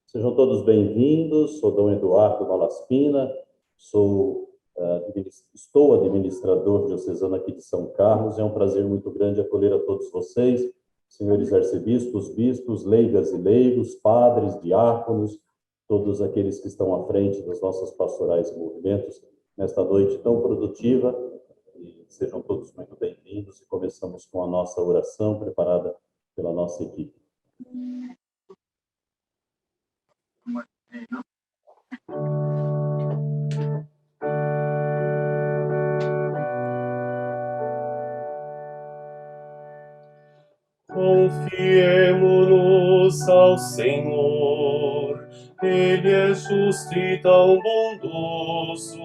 Sejam todos bem-vindos. Sou Dom Eduardo Malaspina, estou administrador diocesano aqui de São Carlos. É um prazer muito grande acolher a todos vocês, senhores arcebispos, bispos, leigas e leigos, padres, diáconos, todos aqueles que estão à frente das nossas pastorais e movimentos nesta noite tão produtiva. E sejam todos muito bem-vindos. E começamos com a nossa oração preparada pela nossa equipe. Confiemo-nos ao Senhor, Ele é justo e tão bondoso.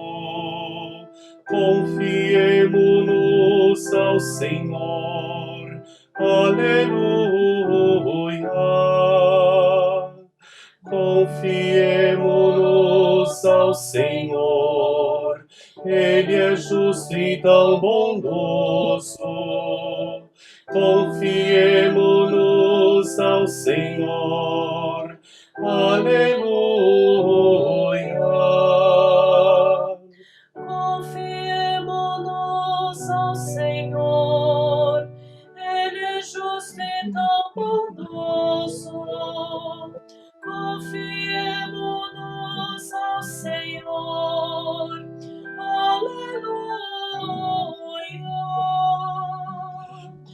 Confiemo-nos ao Senhor, aleluia. Confiemo-nos ao Senhor, Ele é justo e tão bondoso. Confiemo-nos ao Senhor, aleluia. Confiemo-nos ao Senhor, Ele é justo e tão bondoso. Confiemo-nos ao Senhor, aleluia.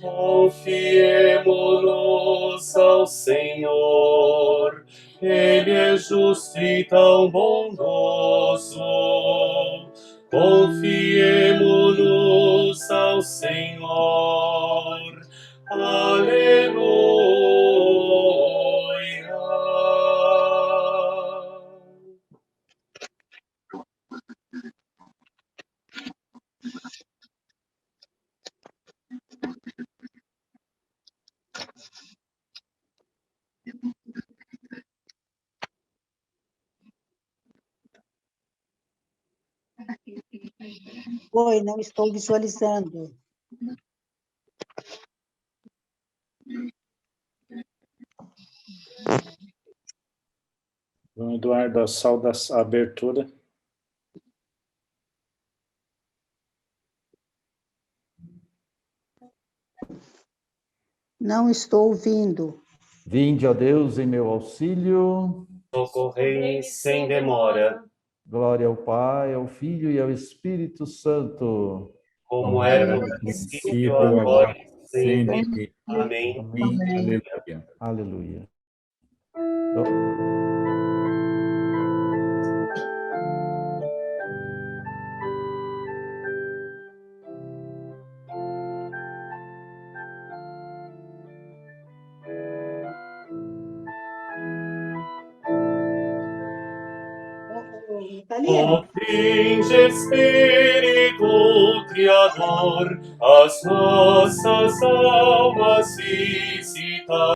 Confiemo-nos ao Senhor, Ele é justo e tão bondoso. Confiemo-nos ao Senhor, aleluia. Oi, não estou visualizando. Dom Eduardo, a abertura. Não estou ouvindo. Vinde, ó Deus, em meu auxílio. Socorrei sem demora. Glória ao Pai, ao Filho e ao Espírito Santo. Como era no princípio, agora e sempre. Amém. Amém. Aleluia. Ó vinde, Espírito Criador, as nossas almas visita,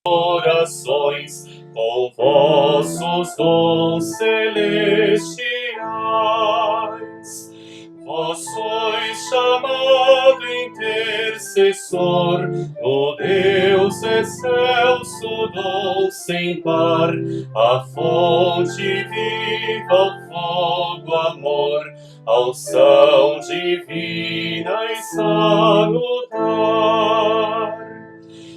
orações com vossos dons celestiais. Vós sois chamado intercessor, no Deus excelso, dom sem par, a fonte viva, o fogo, amor, a unção divina e salutar.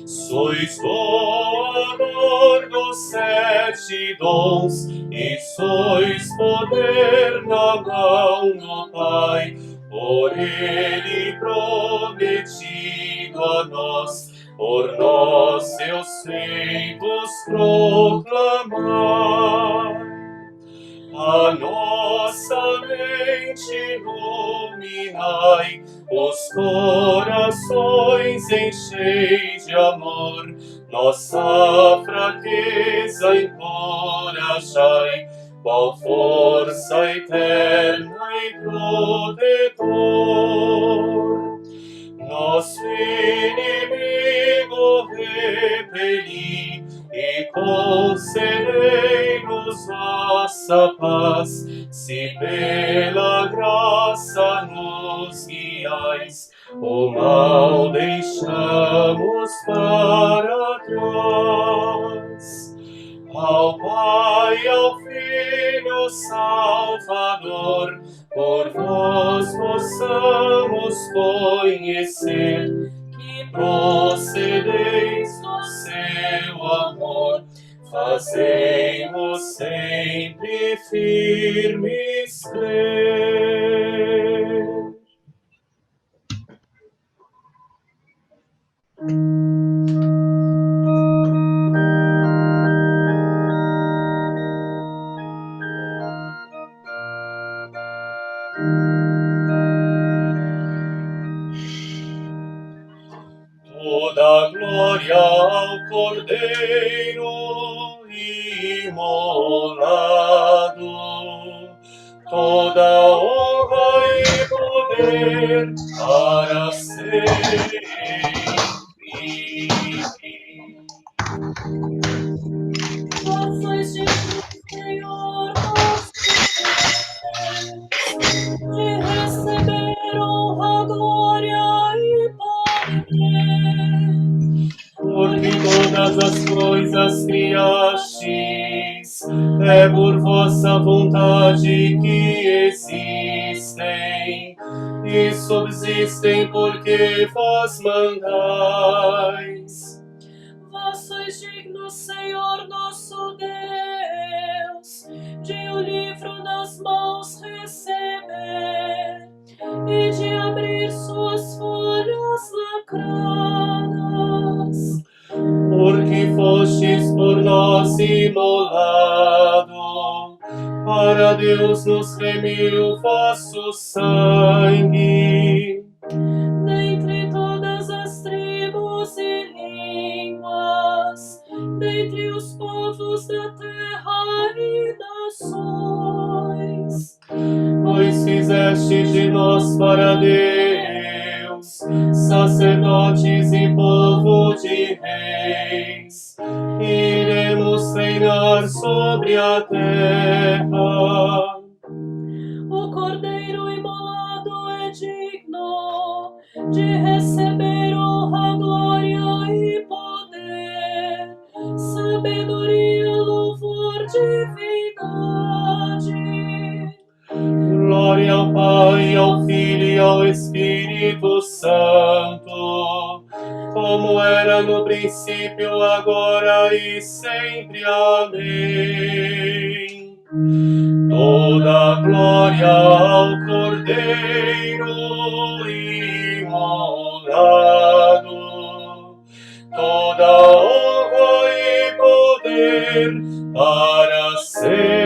Sois doador dos 7 dons, e sois poder na mão do Pai, por Ele prometido a nós, por nós seus feitos proclamar. A nossa mente iluminai, os corações enchei de amor, nossa fraqueza encorajai, qual força eterna e protetor. Nosso inimigo repeli e concedei-nos vossa paz, se pela graça nos guiais, o mal deixamos para para trás. Ao Pai, ao Filho Salvador, por vós possamos conhecer que procedeis do seu amor. Fazei-nos sempre firmes crer. Toda glória ao Cordeiro imolado, toda honra e poder para sempre. Vós sois digno, Senhor, nosso Deus, de receber honra, glória e poder. Porque todas as coisas criastes, é por vossa vontade que existem, e subsistem porque vós mandais. Vós sois digno, Senhor, nosso Deus, de o livro nas mãos receber e de abrir suas folhas lacradas. Porque fostes por nós imolado, para Deus nos remiu vosso sangue. Dentre todas as tribos e línguas, dentre os povos da terra e nações, Pois fizeste de nós para Deus, sacerdotes e povo de reis, iremos reinar sobre a terra. o Cordeiro imolado é digno de receber honra, glória e poder, sabedoria, louvor, divindade. Glória ao Pai, ao Filho e ao Espírito Santo, como era no princípio, agora e sempre. Amém. Toda glória ao Cordeiro imolado, toda honra e poder para sempre.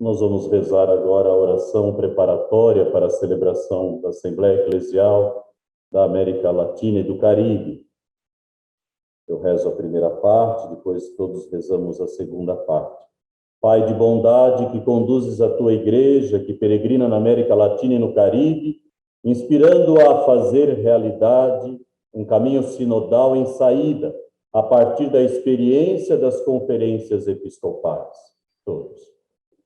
Nós vamos rezar agora a oração preparatória para a celebração da Assembleia Eclesial da América Latina e do Caribe. Eu rezo a primeira parte, depois todos rezamos a segunda parte. Pai de bondade, que conduzes a tua igreja, que peregrina na América Latina e no Caribe, inspirando-a a fazer realidade um caminho sinodal em saída, a partir da experiência das conferências episcopais. Todos.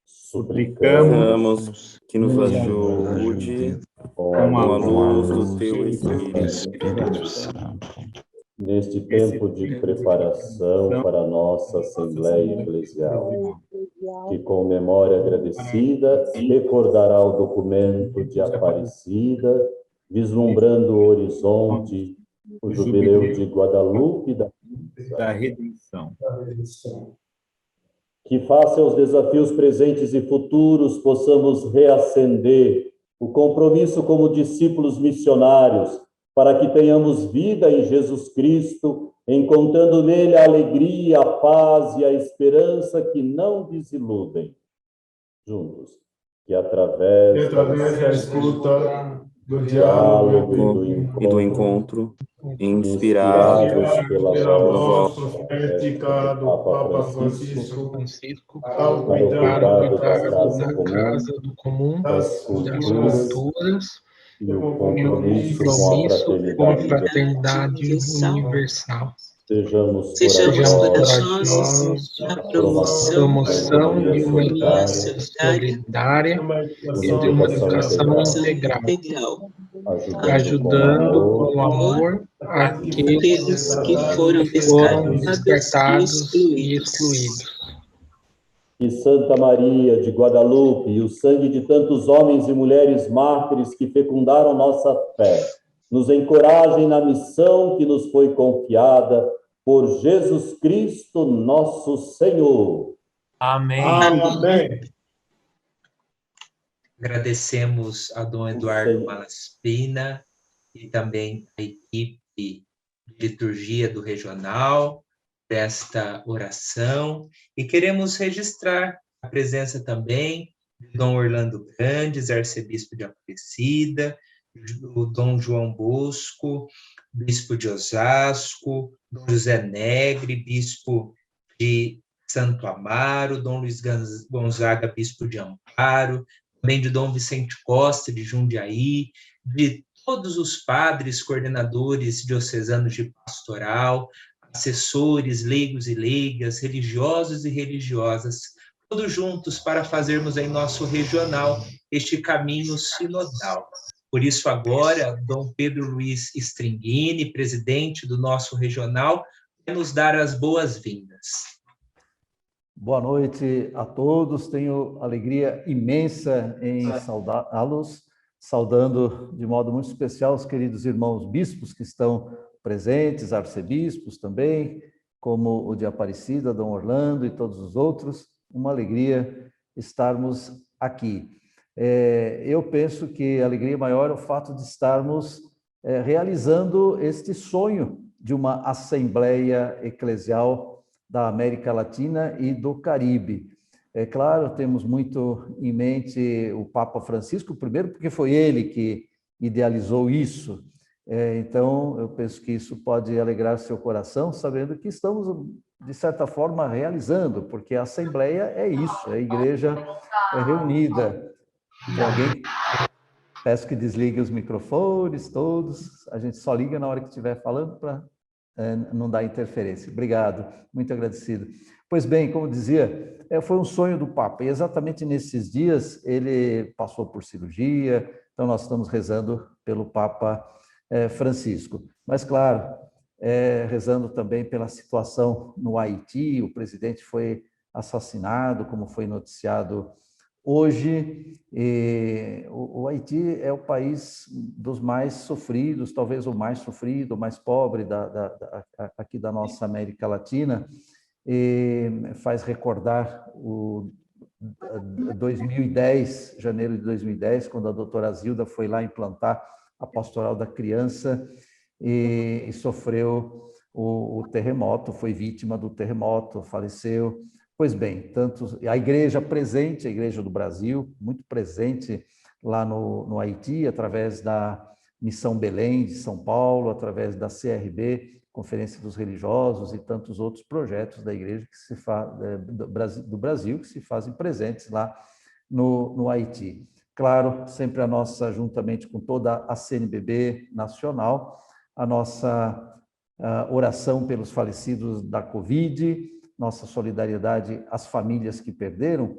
Suplicamos que nos ajude com a luz do teu Espírito Santo. Neste tempo de preparação para a nossa Assembleia Eclesial, que com memória agradecida recordará o documento de Aparecida, vislumbrando o horizonte, o jubileu de Guadalupe da Redenção. Que face aos desafios presentes e futuros possamos reacender o compromisso como discípulos missionários, para que tenhamos vida em Jesus Cristo, encontrando nele a alegria, a paz e a esperança que não desiludem. Juntos, que através da escuta, do diálogo e do encontro, inspirados pela voz praticado Papa Francisco, ao cuidado da casa do comum, das culturas, e o compromisso com a fraternidade universal. Sejamos corajosos na promoção de uma economia solidária e de uma educação integral, ajudando com amor aqueles que foram descartados e excluídos. Que Santa Maria de Guadalupe e o sangue de tantos homens e mulheres mártires que fecundaram nossa fé nos encorajem na missão que nos foi confiada por Jesus Cristo, nosso Senhor. Amém. Amém. Agradecemos a Dom Eduardo Malaspina e também a equipe de liturgia do Regional desta oração, e queremos registrar a presença também de Dom Orlando Grandes, arcebispo de Aparecida, o Dom João Bosco, bispo de Osasco, Dom José Negre, bispo de Santo Amaro, Dom Luiz Gonzaga, bispo de Amparo, também de Dom Vicente Costa, de Jundiaí, de todos os padres, coordenadores diocesanos de pastoral, assessores, leigos e leigas, religiosos e religiosas, todos juntos para fazermos em nosso regional este caminho sinodal. Por isso, agora, Dom Pedro Luiz Stringini, presidente do nosso regional, vai nos dar as boas-vindas. Boa noite a todos, tenho alegria imensa em saudá-los, saudando de modo muito especial os queridos irmãos bispos que estão presentes, arcebispos também, como o de Aparecida, Dom Orlando e todos os outros. Uma alegria estarmos aqui. Eu penso que a alegria maior é o fato de estarmos realizando este sonho de uma Assembleia Eclesial da América Latina e do Caribe. É claro, temos muito em mente o Papa Francisco, primeiro porque foi ele que idealizou isso. Então, eu penso que isso pode alegrar seu coração, sabendo que estamos, de certa forma, realizando, porque a Assembleia é isso, a Igreja é reunida. Tem alguém? Peço que desligue os microfones todos, a gente só liga na hora que estiver falando para não dar interferência. Obrigado, muito agradecido. Pois bem, como dizia, foi um sonho do Papa, e exatamente nesses dias ele passou por cirurgia, então nós estamos rezando pelo Papa Francisco. Mas, claro, rezando também pela situação no Haiti, o presidente foi assassinado, como foi noticiado hoje. O Haiti é o país dos mais sofridos, talvez o mais sofrido, o mais pobre aqui da nossa América Latina, e faz recordar o 2010, janeiro de 2010, quando a doutora Zilda foi lá implantar a pastoral da criança e sofreu o terremoto, foi vítima do terremoto, faleceu. Pois bem, tanto a igreja presente, a Igreja do Brasil, muito presente lá no Haiti, através da Missão Belém de São Paulo, através da CRB, Conferência dos Religiosos, e tantos outros projetos da igreja que se do Brasil que se fazem presentes lá no Haiti. Claro, sempre a nossa, juntamente com toda a CNBB nacional, a nossa oração pelos falecidos da Covid, nossa solidariedade às famílias que perderam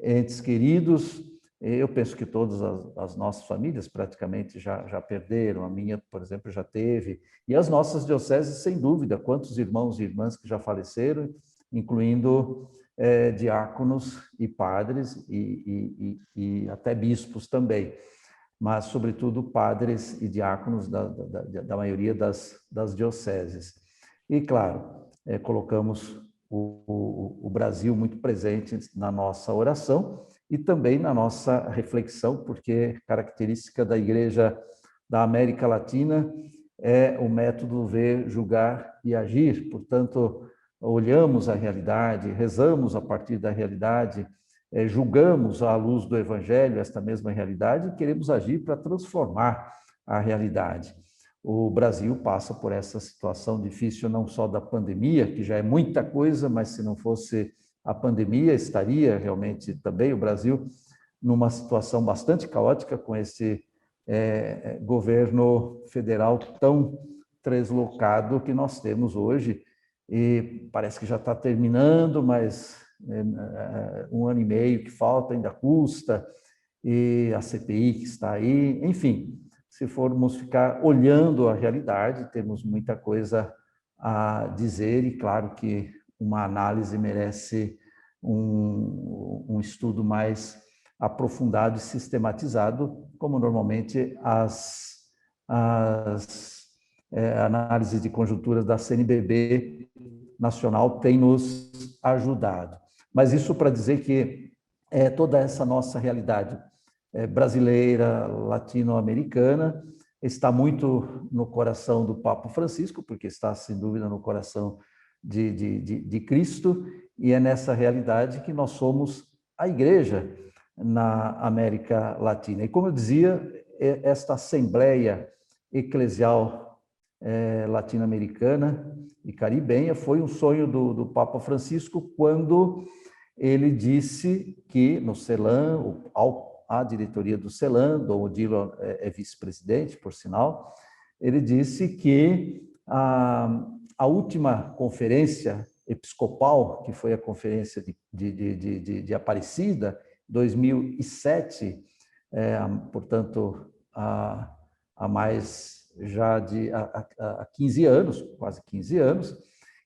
entes queridos. Eu penso que todas as nossas famílias praticamente já perderam, a minha, por exemplo, já teve, e as nossas dioceses, sem dúvida, quantos irmãos e irmãs que já faleceram, incluindo diáconos e padres e até bispos também, mas, sobretudo, padres e diáconos da maioria das dioceses. E, claro, colocamos o Brasil muito presente na nossa oração e também na nossa reflexão, porque característica da Igreja da América Latina é o método ver, julgar e agir. Portanto, olhamos a realidade, rezamos a partir da realidade, julgamos à luz do Evangelho esta mesma realidade e queremos agir para transformar a realidade. O Brasil passa por essa situação difícil, não só da pandemia, que já é muita coisa, mas se não fosse a pandemia, estaria realmente também o Brasil numa situação bastante caótica com esse governo federal tão translocado que nós temos hoje, e parece que já está terminando, mas 1 ano e meio que falta, ainda custa, e a CPI que está aí, enfim, se formos ficar olhando a realidade, temos muita coisa a dizer, e claro que uma análise merece um estudo mais aprofundado e sistematizado, como normalmente as análises de conjunturas da CNBB nacional têm nos ajudado. Mas isso para dizer que toda essa nossa realidade brasileira, latino-americana, está muito no coração do Papa Francisco, porque está, sem dúvida, no coração de Cristo, e é nessa realidade que nós somos a Igreja na América Latina. E, como eu dizia, esta Assembleia Eclesial Latino-Americana e Caribenha foi um sonho do Papa Francisco, quando ele disse que no CELAM, a diretoria do CELAM, Dom Odilo é vice-presidente, por sinal, ele disse que a última conferência episcopal, que foi a conferência de Aparecida, 2007, portanto, há mais já há 15 anos, quase 15 anos,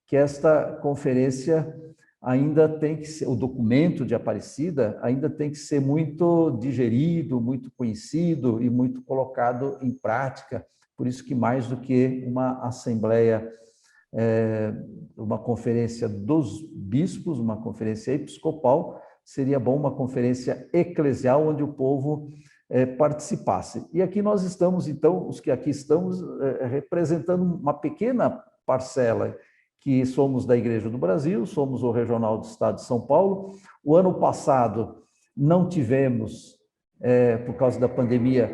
que esta conferência ainda tem que ser, o documento de Aparecida ainda tem que ser muito digerido, muito conhecido e muito colocado em prática. Por isso que, mais do que uma assembleia, uma conferência dos bispos, uma conferência episcopal, seria bom uma conferência eclesial onde o povo participasse. E aqui nós estamos, então, os que aqui estamos, representando uma pequena parcela, que somos da Igreja do Brasil, somos o Regional do Estado de São Paulo. O ano passado não tivemos, por causa da pandemia,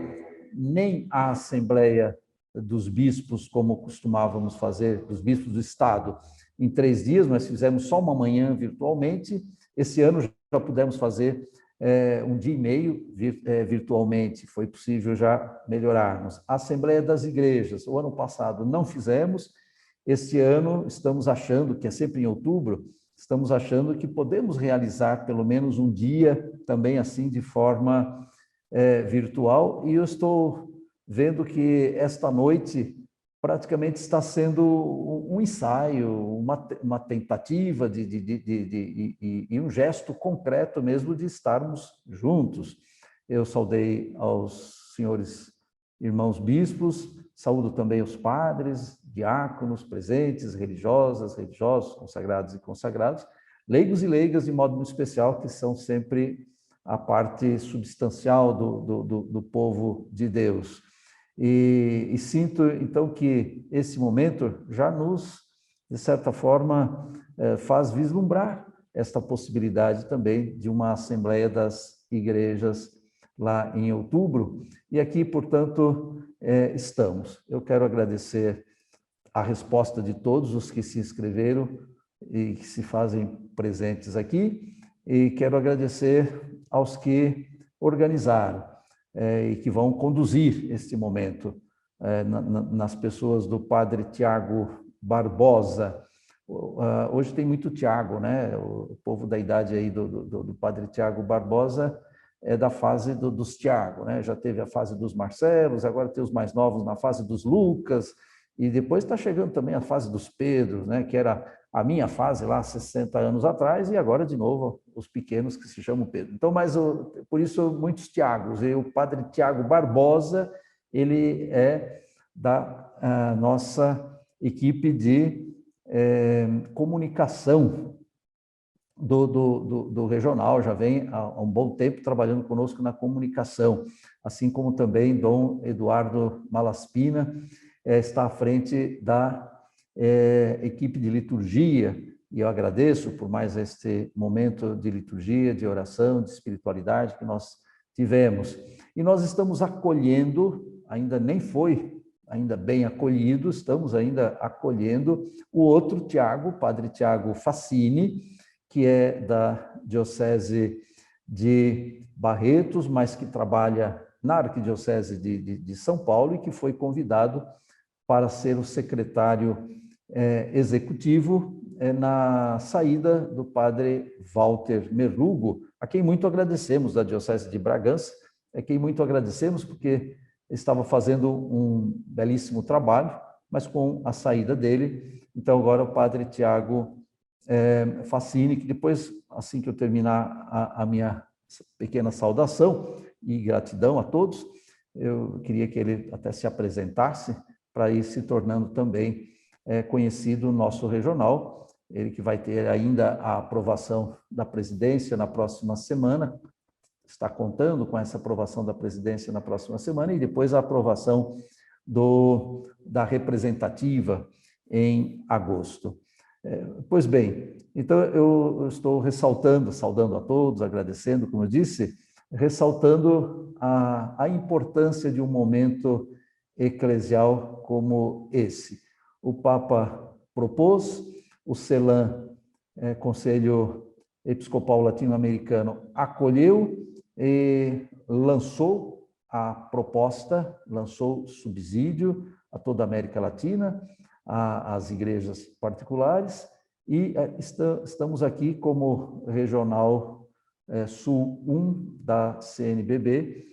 nem a Assembleia dos Bispos, como costumávamos fazer, dos Bispos do Estado, em 3 dias, nós fizemos só uma manhã virtualmente. Esse ano já pudemos fazer 1 dia e meio virtualmente, foi possível já melhorarmos. A Assembleia das Igrejas, o ano passado não fizemos. Este ano estamos achando, que é sempre em outubro, estamos achando que podemos realizar pelo menos 1 dia também assim de forma virtual, e eu estou vendo que esta noite praticamente está sendo um ensaio, uma tentativa e um gesto concreto mesmo de estarmos juntos. Eu saudei aos senhores irmãos bispos, saúdo também os padres, diáconos presentes, religiosas, religiosos, consagrados e consagrados, leigos e leigas de modo muito especial, que são sempre a parte substancial do povo de Deus. E sinto, então, que esse momento já nos, de certa forma, faz vislumbrar esta possibilidade também de uma Assembleia das Igrejas lá em outubro. E aqui, portanto, estamos. Eu quero agradecer a resposta de todos os que se inscreveram e que se fazem presentes aqui, e quero agradecer aos que organizaram e que vão conduzir este momento, nas pessoas do Padre Tiago Barbosa. Hoje tem muito Tiago, né? O povo da idade aí do Padre Tiago Barbosa é da fase dos Tiago, né? Já teve a fase dos Marcelos, agora tem os mais novos na fase dos Lucas, e depois está chegando também a fase dos Pedros, né? Que era a minha fase lá 60 anos atrás, e agora de novo os pequenos que se chamam Pedro. Então, por isso muitos Tiagos. E o Padre Tiago Barbosa, ele é da nossa equipe de comunicação do regional, já vem há um bom tempo trabalhando conosco na comunicação, assim como também Dom Eduardo Malaspina está à frente da equipe de liturgia, e eu agradeço por mais este momento de liturgia, de oração, de espiritualidade que nós tivemos. E nós estamos acolhendo, ainda nem foi ainda bem acolhido, estamos ainda acolhendo o outro Tiago, Padre Tiago Fassini, que é da Diocese de Barretos, mas que trabalha na Arquidiocese de São Paulo, e que foi convidado para ser o secretário executivo na saída do padre Walter Merrugo, a quem muito agradecemos, da Diocese de Bragança, a quem muito agradecemos porque estava fazendo um belíssimo trabalho, mas com a saída dele, então agora o padre Tiago Fassini, que depois, assim que eu terminar a minha pequena saudação e gratidão a todos, eu queria que ele até se apresentasse para ir se tornando também conhecido no nosso regional, ele que vai ter ainda a aprovação da presidência na próxima semana, está contando com essa aprovação da presidência na próxima semana e depois a aprovação da representativa em agosto. Pois bem, então eu estou saudando a todos, agradecendo, como eu disse, ressaltando a importância de um momento eclesial como esse. O Papa propôs, o CELAM, Conselho Episcopal Latino-Americano, acolheu e lançou a proposta, lançou subsídio a toda a América Latina, às igrejas particulares, e estamos aqui como Regional Sul 1 da CNBB,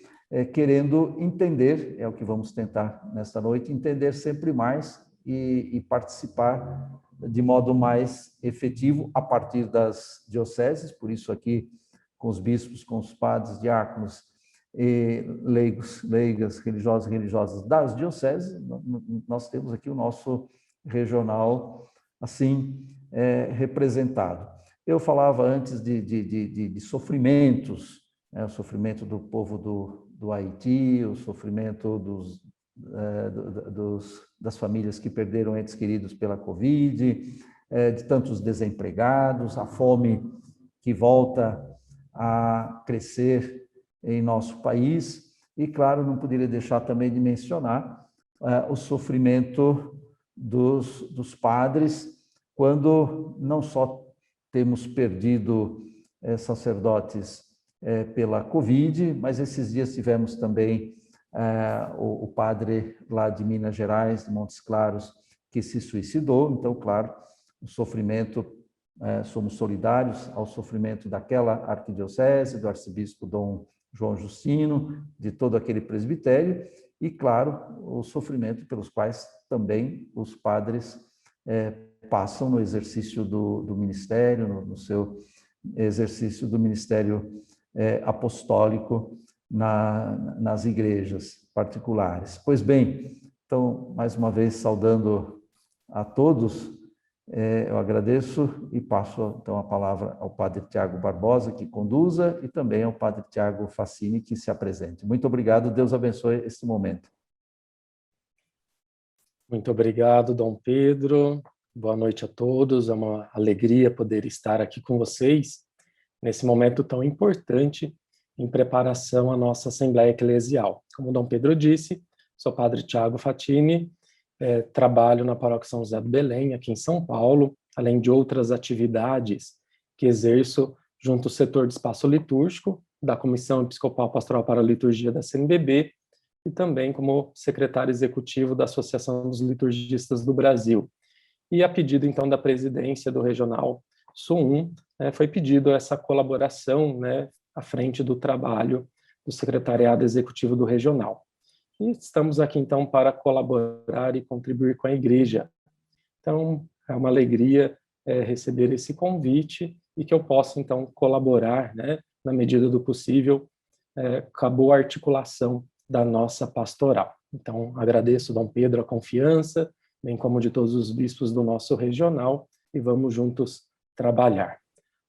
querendo entender, é o que vamos tentar nesta noite, entender sempre mais e participar de modo mais efetivo a partir das dioceses, por isso aqui com os bispos, com os padres, diáconos, e leigas, religiosos e religiosas das dioceses, nós temos aqui o nosso regional assim representado. Eu falava antes de sofrimentos, o sofrimento do povo do Haiti, o sofrimento das famílias que perderam entes queridos pela Covid, de tantos desempregados, a fome que volta a crescer em nosso país, e, claro, não poderia deixar também de mencionar o sofrimento dos padres, quando não só temos perdido sacerdotes pela Covid, mas esses dias tivemos também o padre lá de Minas Gerais, de Montes Claros, que se suicidou. Então, claro, o sofrimento, somos solidários ao sofrimento daquela arquidiocese, do arcebispo Dom João Justino, de todo aquele presbitério, e, claro, o sofrimento pelos quais também os padres passam no exercício do ministério, no seu exercício do ministério apostólico nas igrejas particulares. Pois bem, então, mais uma vez, saudando a todos, eu agradeço e passo, então, a palavra ao padre Tiago Barbosa, que conduza, e também ao padre Tiago Fassini, que se apresente. Muito obrigado, Deus abençoe este momento. Muito obrigado, Dom Pedro. Boa noite a todos. É uma alegria poder estar aqui com vocês nesse momento tão importante em preparação à nossa Assembleia Eclesial. Como Dom Pedro disse, sou padre Tiago Fassini, trabalho na Paróquia São José do Belém, aqui em São Paulo, além de outras atividades que exerço junto ao setor de espaço litúrgico da Comissão Episcopal Pastoral para a Liturgia da CNBB e também como secretário executivo da Associação dos Liturgistas do Brasil. E a pedido, então, da presidência do Regional Sul 1, foi pedido essa colaboração, à frente do trabalho do Secretariado Executivo do Regional. E estamos aqui, então, para colaborar e contribuir com a Igreja. Então, é uma alegria receber esse convite e que eu possa, então, colaborar, na medida do possível, com a boa articulação da nossa pastoral. Então, agradeço, Dom Pedro, a confiança, bem como de todos os bispos do nosso regional, e vamos juntos trabalhar.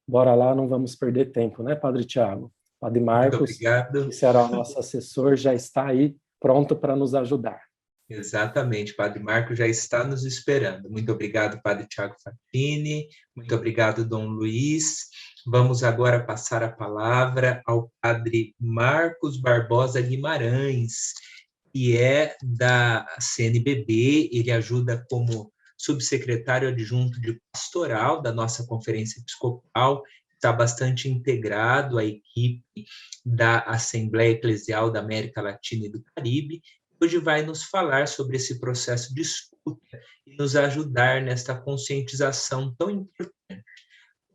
Bora lá, não vamos perder tempo, Padre Tiago? Padre Marcos, que será o nosso assessor, já está aí, pronto para nos ajudar. Exatamente, Padre Marcos já está nos esperando. Muito obrigado, Padre Tiago Fassini, muito obrigado, Dom Luiz. Vamos agora passar a palavra ao Padre Marcos Barbosa Guimarães, que é da CNBB, ele ajuda como subsecretário adjunto de pastoral da nossa Conferência Episcopal, está bastante integrado à equipe da Assembleia Eclesial da América Latina e do Caribe. Hoje vai nos falar sobre esse processo de escuta escuta e nos ajudar nesta conscientização tão importante.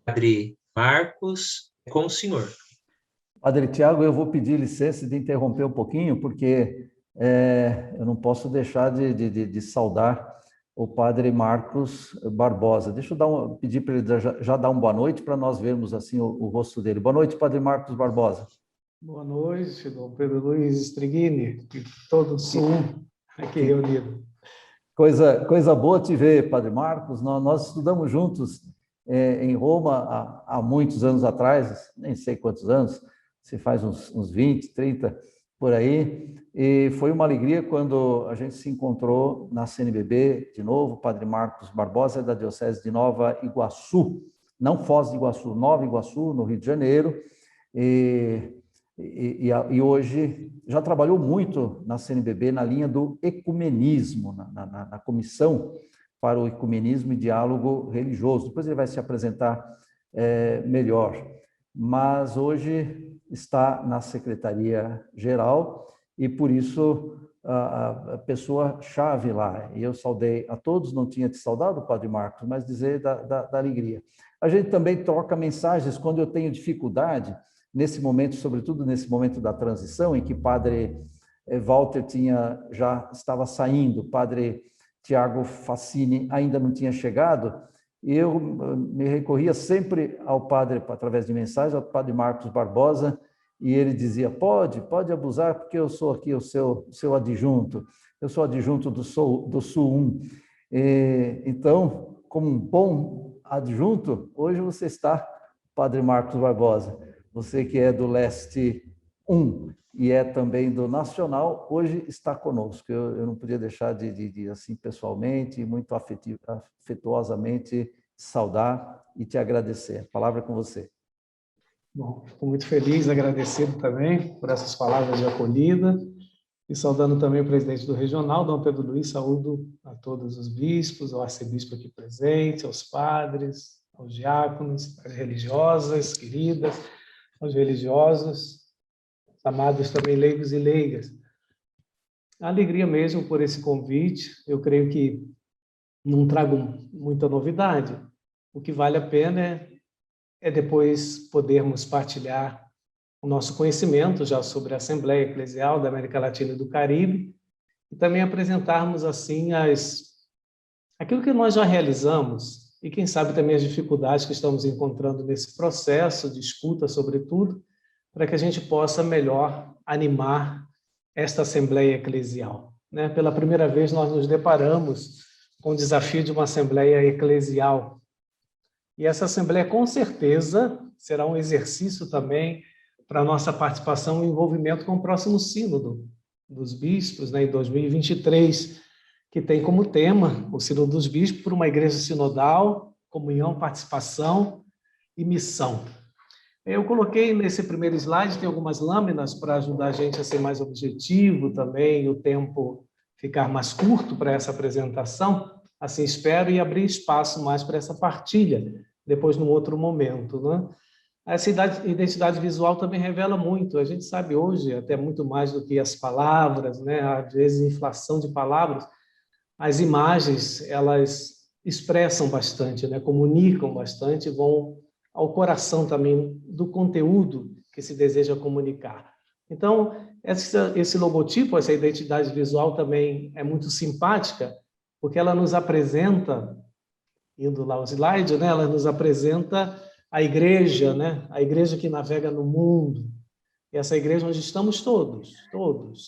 Padre Marcos, é com o senhor. Padre Tiago, eu vou pedir licença de interromper um pouquinho, porque eu não posso deixar de saudar o Padre Marcos Barbosa. Deixa eu pedir para ele já dar uma boa noite, para nós vermos assim o rosto dele. Boa noite, Padre Marcos Barbosa. Boa noite, Dom Pedro Luiz Strigini, e todo o Sul aqui reunido. Coisa boa te ver, Padre Marcos. Nós estudamos juntos em Roma há muitos anos atrás, nem sei quantos anos, se faz uns 20, 30, por aí, e foi uma alegria quando a gente se encontrou na CNBB, de novo. Padre Marcos Barbosa é da Diocese de Nova Iguaçu, não Foz do Iguaçu, Nova Iguaçu, no Rio de Janeiro, e hoje já trabalhou muito na CNBB na linha do ecumenismo, na comissão para o ecumenismo e diálogo religioso. Depois ele vai se apresentar melhor, mas hoje está na Secretaria-Geral e, por isso, a pessoa-chave lá. E eu saudei a todos, não tinha te saudado, Padre Marcos, mas dizer da alegria. A gente também troca mensagens quando eu tenho dificuldade, nesse momento, sobretudo nesse momento da transição, em que Padre Walter já estava saindo, Padre Tiago Fassini ainda não tinha chegado, e eu me recorria sempre ao padre, através de mensagem, ao Padre Marcos Barbosa, e ele dizia, pode abusar, porque eu sou aqui o seu adjunto, eu sou adjunto do Sul 1. Então, como um bom adjunto, hoje você está, Padre Marcos Barbosa, você que é do Leste 1 e é também do Nacional, hoje está conosco. Eu não podia deixar de assim, pessoalmente, muito afetuosamente, saudar e te agradecer. A palavra é com você. Bom, fico muito feliz, agradecido também por essas palavras de acolhida e saudando também o presidente do Regional, Dom Pedro Luiz. Saúdo a todos os bispos, ao arcebispo aqui presente, aos padres, aos diáconos, às religiosas queridas, aos religiosos, amados também leigos e leigas. A alegria mesmo por esse convite. Eu creio que não trago muita novidade. O que vale a pena é depois podermos partilhar o nosso conhecimento já sobre a Assembleia Eclesial da América Latina e do Caribe e também apresentarmos assim aquilo que nós já realizamos e quem sabe também as dificuldades que estamos encontrando nesse processo de escuta, sobretudo, para que a gente possa melhor animar esta Assembleia Eclesial. Pela primeira vez nós nos deparamos com o desafio de uma Assembleia Eclesial. E essa Assembleia, com certeza, será um exercício também para a nossa participação e envolvimento com o próximo Sínodo dos Bispos, em 2023, que tem como tema o Sínodo dos Bispos por uma igreja sinodal, comunhão, participação e missão. Eu coloquei nesse primeiro slide, tem algumas lâminas para ajudar a gente a ser mais objetivo também, o tempo ficar mais curto para essa apresentação, assim espero, e abrir espaço mais para essa partilha, depois num outro momento. Essa identidade visual também revela muito, a gente sabe hoje, até muito mais do que as palavras, às vezes inflação de palavras, as imagens, elas expressam bastante, comunicam bastante, vão ao coração também do conteúdo que se deseja comunicar. Então, esse logotipo, essa identidade visual também é muito simpática, porque ela nos apresenta, indo lá ao slide, ela nos apresenta a igreja que navega no mundo, e essa igreja onde estamos todos,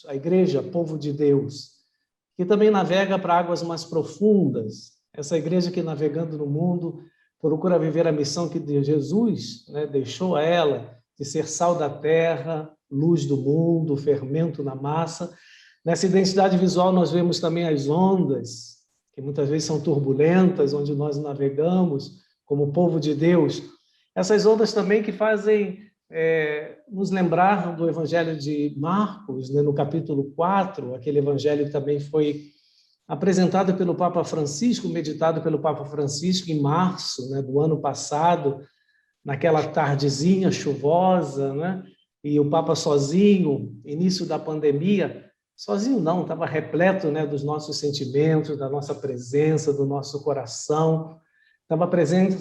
a igreja, povo de Deus, que também navega para águas mais profundas, essa igreja que navegando no mundo procura viver a missão que Jesus deixou a ela, de ser sal da terra, luz do mundo, fermento na massa. Nessa identidade visual nós vemos também as ondas, que muitas vezes são turbulentas, onde nós navegamos como povo de Deus. Essas ondas também que fazem nos lembrar do Evangelho de Marcos, no capítulo 4, aquele evangelho que também foi apresentado pelo Papa Francisco, meditado pelo Papa Francisco em março do ano passado, naquela tardezinha chuvosa, e o Papa sozinho, início da pandemia, sozinho não, estava repleto, né, dos nossos sentimentos, da nossa presença, do nosso coração, estava presente,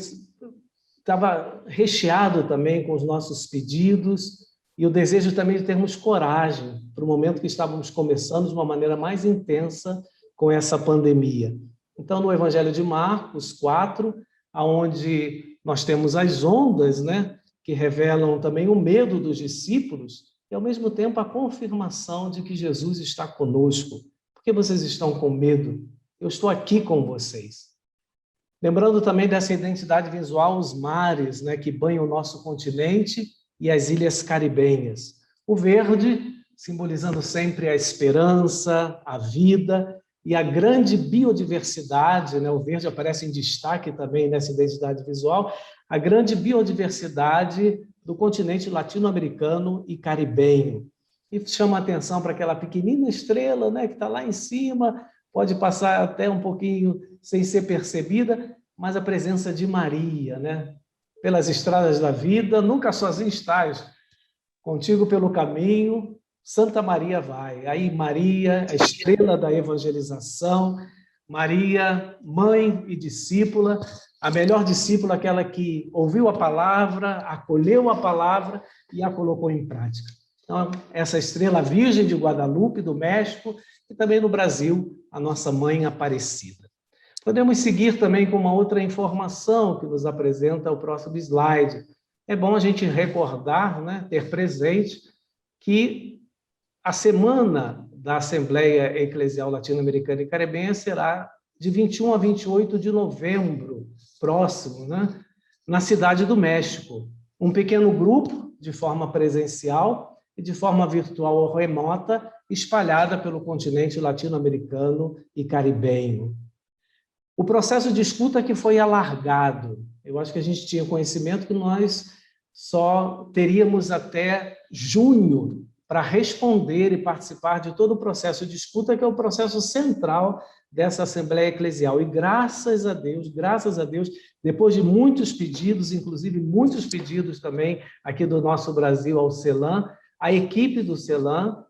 estava recheado também com os nossos pedidos e o desejo também de termos coragem para o momento que estávamos começando de uma maneira mais intensa com essa pandemia. Então, no Evangelho de Marcos 4, onde nós temos as ondas, né, que revelam também o medo dos discípulos e, ao mesmo tempo, a confirmação de que Jesus está conosco. Por que vocês estão com medo? Eu estou aqui com vocês. Lembrando também dessa identidade visual, os mares, né, que banham o nosso continente e as ilhas caribenhas. O verde, simbolizando sempre a esperança, a vida e a grande biodiversidade, né? O verde aparece em destaque também nessa identidade visual, a grande biodiversidade do continente latino-americano e caribenho. E chama a atenção para aquela pequenina estrela, né, que está lá em cima, pode passar até um pouquinho sem ser percebida, mas a presença de Maria, né? Pelas estradas da vida, nunca sozinho estás, contigo pelo caminho, Santa Maria vai. Aí Maria, a estrela da evangelização, Maria, mãe e discípula, a melhor discípula, aquela que ouviu a palavra, acolheu a palavra e a colocou em prática. Então, essa estrela Virgem de Guadalupe, do México, e também no Brasil, a nossa Mãe Aparecida. Podemos seguir também com uma outra informação que nos apresenta o próximo slide. É bom a gente recordar, né, ter presente que a semana da Assembleia Eclesial Latino-Americana e Caribenha será de 21 a 28 de novembro, próximo, né, na Cidade do México. Um pequeno grupo, de forma presencial e de forma virtual ou remota, espalhada pelo continente latino-americano e caribenho. O processo de escuta que foi alargado. Eu acho que a gente tinha conhecimento que nós só teríamos até junho para responder e participar de todo o processo de escuta, que é o processo central dessa Assembleia Eclesial. E graças a Deus, depois de muitos pedidos, inclusive muitos pedidos também aqui do nosso Brasil ao CELAM, a equipe do CELAM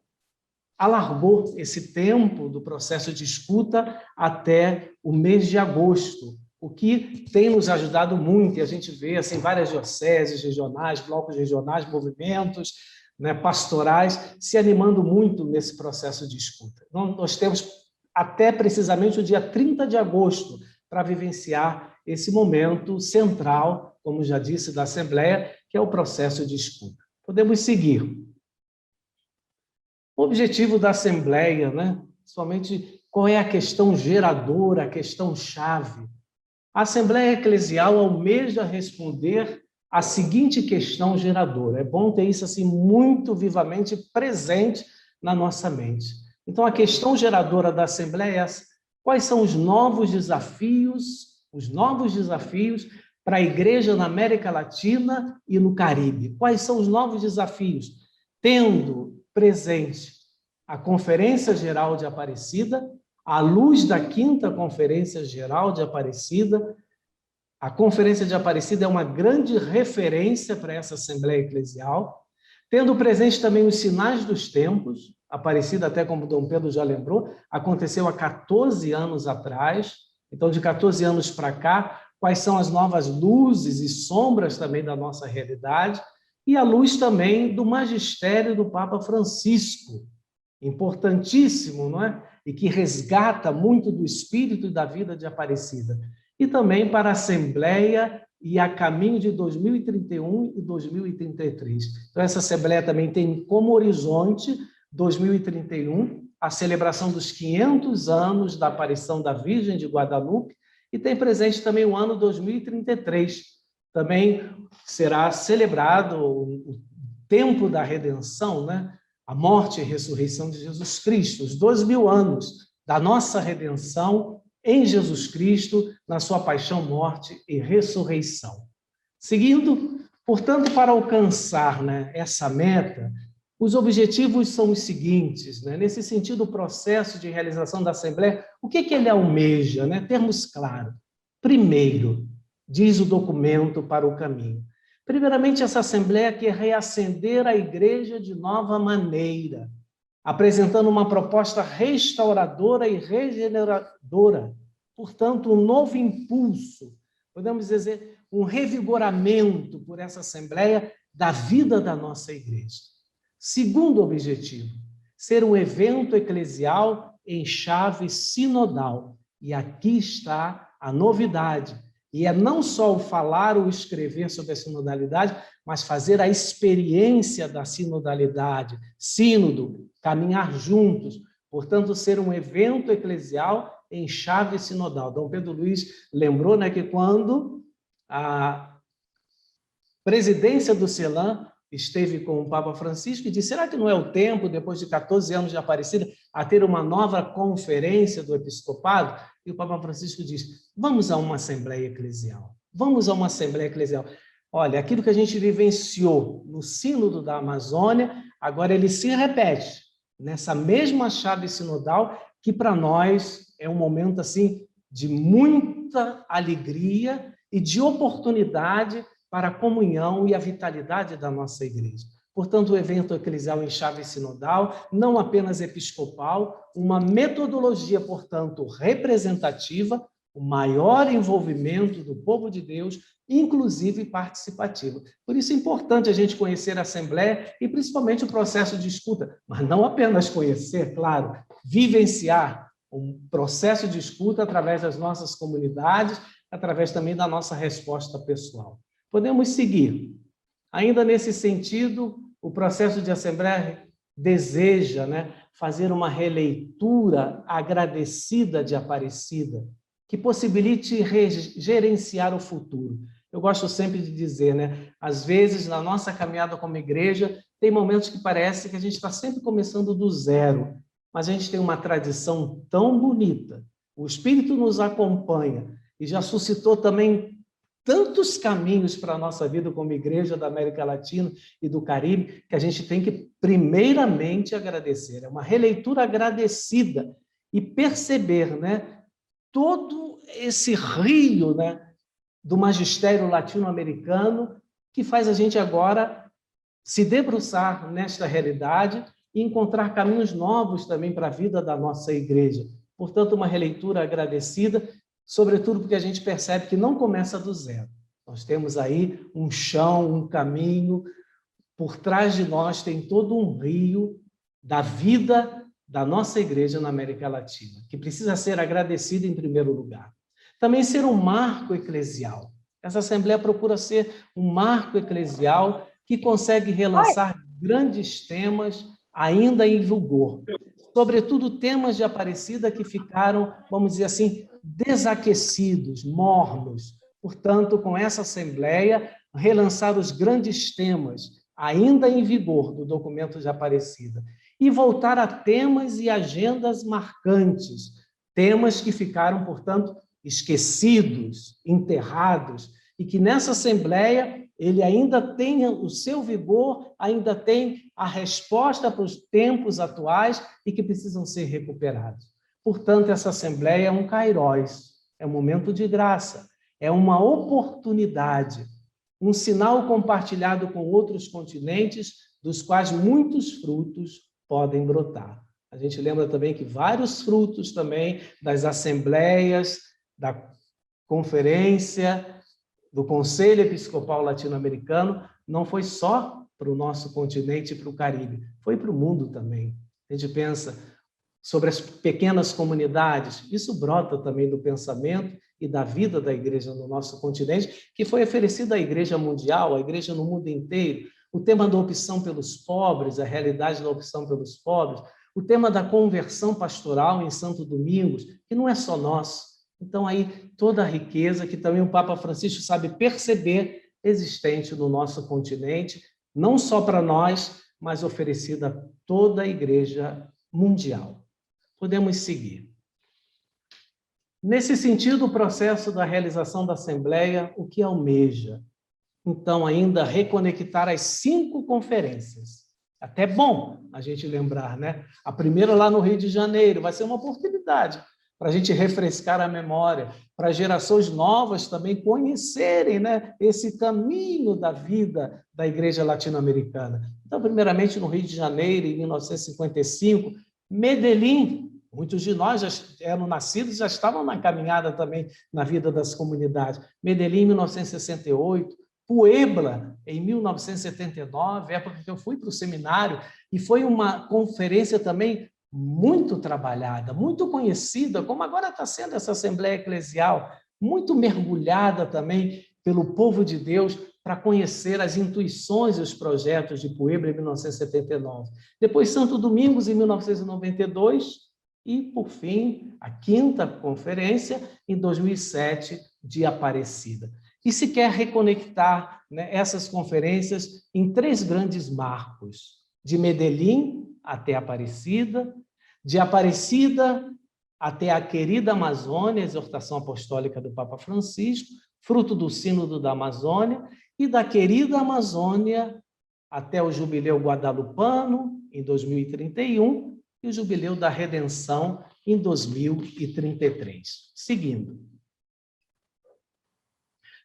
alargou esse tempo do processo de escuta até o mês de agosto, o que tem nos ajudado muito, e a gente vê assim, várias dioceses regionais, blocos regionais, movimentos, né, pastorais, se animando muito nesse processo de escuta. Então, nós temos até precisamente o dia 30 de agosto para vivenciar esse momento central, como já disse, da Assembleia, que é o processo de escuta. Podemos seguir. O objetivo da Assembleia, né, somente qual é a questão geradora, a questão chave? A Assembleia Eclesial almeja responder a seguinte questão geradora. É bom ter isso assim muito vivamente presente na nossa mente. Então, a questão geradora da Assembleia é essa: quais são os novos desafios para a Igreja na América Latina e no Caribe? Quais são os novos desafios? Tendo presente a Conferência Geral de Aparecida, à luz da 5ª Conferência Geral de Aparecida. A Conferência de Aparecida é uma grande referência para essa Assembleia Eclesial, tendo presente também os sinais dos tempos. Aparecida, até como Dom Pedro já lembrou, aconteceu há 14 anos atrás. Então, de 14 anos para cá, quais são as novas luzes e sombras também da nossa realidade, e a luz também do magistério do Papa Francisco, importantíssimo, não é? E que resgata muito do espírito e da vida de Aparecida. E também para a Assembleia e a caminho de 2031 e 2033. Então, essa Assembleia também tem como horizonte 2031, a celebração dos 500 anos da aparição da Virgem de Guadalupe, e tem presente também o ano 2033. Também será celebrado o tempo da redenção, né? A morte e ressurreição de Jesus Cristo, os 2000 anos da nossa redenção em Jesus Cristo, na sua paixão, morte e ressurreição. Seguindo, portanto, para alcançar, né, essa meta, os objetivos são os seguintes, né? Nesse sentido, o processo de realização da Assembleia, o que ele almeja, né? Termos claro. Primeiro, diz o documento para o caminho. Primeiramente, essa Assembleia quer reacender a Igreja de nova maneira, apresentando uma proposta restauradora e regeneradora. Portanto, um novo impulso, podemos dizer, um revigoramento por essa Assembleia da vida da nossa igreja. Segundo objetivo, ser um evento eclesial em chave sinodal. E aqui está a novidade. E é não só o falar ou escrever sobre a sinodalidade, mas fazer a experiência da sinodalidade, sínodo, caminhar juntos. Portanto, ser um evento eclesial em chave sinodal. Dom Pedro Luiz lembrou, né, que quando a presidência do CELAM esteve com o Papa Francisco e disse, será que não é o tempo, depois de 14 anos de Aparecida, a ter uma nova conferência do episcopado? E o Papa Francisco diz, vamos a uma assembleia eclesial. Vamos a uma assembleia eclesial. Olha, aquilo que a gente vivenciou no Sínodo da Amazônia, agora ele se repete nessa mesma chave sinodal, que para nós é um momento assim de muita alegria e de oportunidade para a comunhão e a vitalidade da nossa igreja. Portanto, o evento eclesial em chave sinodal, não apenas episcopal, uma metodologia, portanto, representativa, o maior envolvimento do povo de Deus, inclusive participativo. Por isso é importante a gente conhecer a Assembleia e principalmente o processo de escuta, mas não apenas conhecer, claro, vivenciar um processo de escuta através das nossas comunidades, através também da nossa resposta pessoal. Podemos seguir. Ainda nesse sentido, o processo de Assembleia deseja, né, fazer uma releitura agradecida de Aparecida, que possibilite gerenciar o futuro. Eu gosto sempre de dizer, né, às vezes, na nossa caminhada como igreja, tem momentos que parece que a gente está sempre começando do zero, mas a gente tem uma tradição tão bonita, o Espírito nos acompanha e já suscitou também tantos caminhos para a nossa vida como igreja da América Latina e do Caribe, que a gente tem que, primeiramente, agradecer. É uma releitura agradecida e perceber, né, todo esse rio, né, do magistério latino-americano que faz a gente agora se debruçar nesta realidade e encontrar caminhos novos também para a vida da nossa igreja. Portanto, uma releitura agradecida, sobretudo porque a gente percebe que não começa do zero. Nós temos aí um chão, um caminho, por trás de nós tem todo um rio da vida da nossa igreja na América Latina, que precisa ser agradecida em primeiro lugar. Também ser um marco eclesial. Essa Assembleia procura ser um marco eclesial que consegue relançar grandes temas ainda em vigor, sobretudo temas de Aparecida que ficaram, vamos dizer assim, desaquecidos, mornos. Portanto, com essa Assembleia, relançar os grandes temas ainda em vigor do documento de Aparecida e voltar a temas e agendas marcantes, temas que ficaram, portanto, esquecidos, enterrados, e que nessa Assembleia ele ainda tenha o seu vigor, ainda tem a resposta para os tempos atuais e que precisam ser recuperados. Portanto, essa Assembleia é um kairós, é um momento de graça, é uma oportunidade, um sinal compartilhado com outros continentes, dos quais muitos frutos podem brotar. A gente lembra também que vários frutos também das assembleias, da conferência, do Conselho Episcopal Latino-Americano, não foi só para o nosso continente e para o Caribe, foi para o mundo também. A gente pensa sobre as pequenas comunidades, isso brota também do pensamento e da vida da igreja no nosso continente, que foi oferecida à igreja mundial, à igreja no mundo inteiro. O tema da opção pelos pobres, a realidade da opção pelos pobres, o tema da conversão pastoral em Santo Domingos, que não é só nosso. Então, aí, toda a riqueza que também o Papa Francisco sabe perceber existente no nosso continente, não só para nós, mas oferecida a toda a igreja mundial. Podemos seguir. Nesse sentido, o processo da realização da Assembleia, o que almeja? Então, ainda reconectar as 5 conferências. Até bom a gente lembrar, né? A primeira lá no Rio de Janeiro vai ser uma oportunidade para a gente refrescar a memória, para gerações novas também conhecerem, né, esse caminho da vida da Igreja Latino-Americana. Então, primeiramente, no Rio de Janeiro, em 1955, Medellín, muitos de nós já eram nascidos e já estavam na caminhada também na vida das comunidades. Medellín, em 1968, Puebla, em 1979, época que eu fui para o seminário, e foi uma conferência também muito trabalhada, muito conhecida, como agora está sendo essa Assembleia Eclesial, muito mergulhada também pelo povo de Deus para conhecer as intuições e os projetos de Puebla em 1979. Depois, Santo Domingos, em 1992, e, por fim, a 5ª conferência, em 2007, de Aparecida. E se quer reconectar, né, essas conferências em 3 grandes marcos, de Medellín até Aparecida, de Aparecida até a querida Amazônia, exortação apostólica do Papa Francisco, fruto do Sínodo da Amazônia, e da querida Amazônia até o Jubileu Guadalupano, em 2031, e o Jubileu da Redenção, em 2033. Seguindo.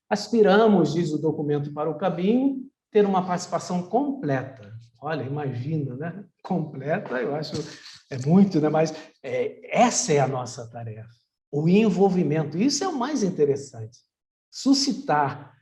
Aspiramos, diz o documento para o caminho, ter uma participação completa. Olha, imagina, né? Completa, eu acho, é muito, né? Mas essa é a nossa tarefa. O envolvimento, isso é o mais interessante. Suscitar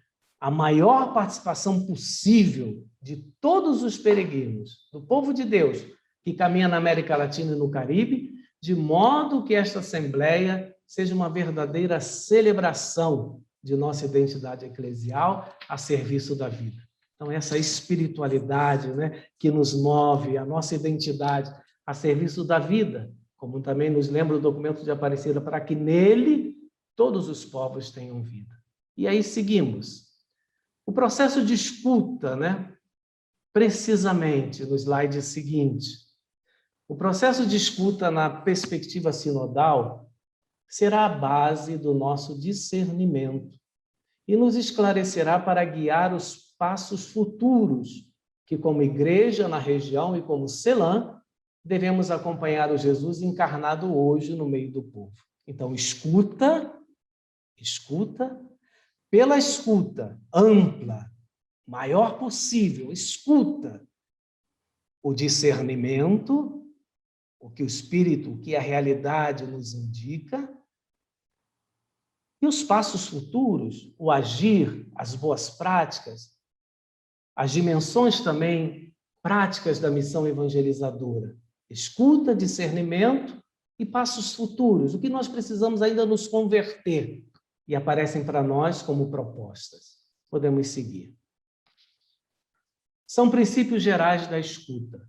a maior participação possível de todos os peregrinos, do povo de Deus, que caminha na América Latina e no Caribe, de modo que esta Assembleia seja uma verdadeira celebração de nossa identidade eclesial a serviço da vida. Então, essa espiritualidade, né, que nos move, a nossa identidade a serviço da vida, como também nos lembra o documento de Aparecida, para que nele todos os povos tenham vida. E aí seguimos. O processo de escuta, né, precisamente no slide seguinte, o processo de escuta na perspectiva sinodal será a base do nosso discernimento e nos esclarecerá para guiar os passos futuros que, como igreja na região e como CELAM, devemos acompanhar o Jesus encarnado hoje no meio do povo. Então, escuta, pela escuta ampla, maior possível, escuta o discernimento, o que o Espírito, o que a realidade nos indica, e os passos futuros, o agir, as boas práticas, as dimensões também práticas da missão evangelizadora. Escuta, discernimento e passos futuros, o que nós precisamos ainda nos converter, e aparecem para nós como propostas. Podemos seguir. São princípios gerais da escuta.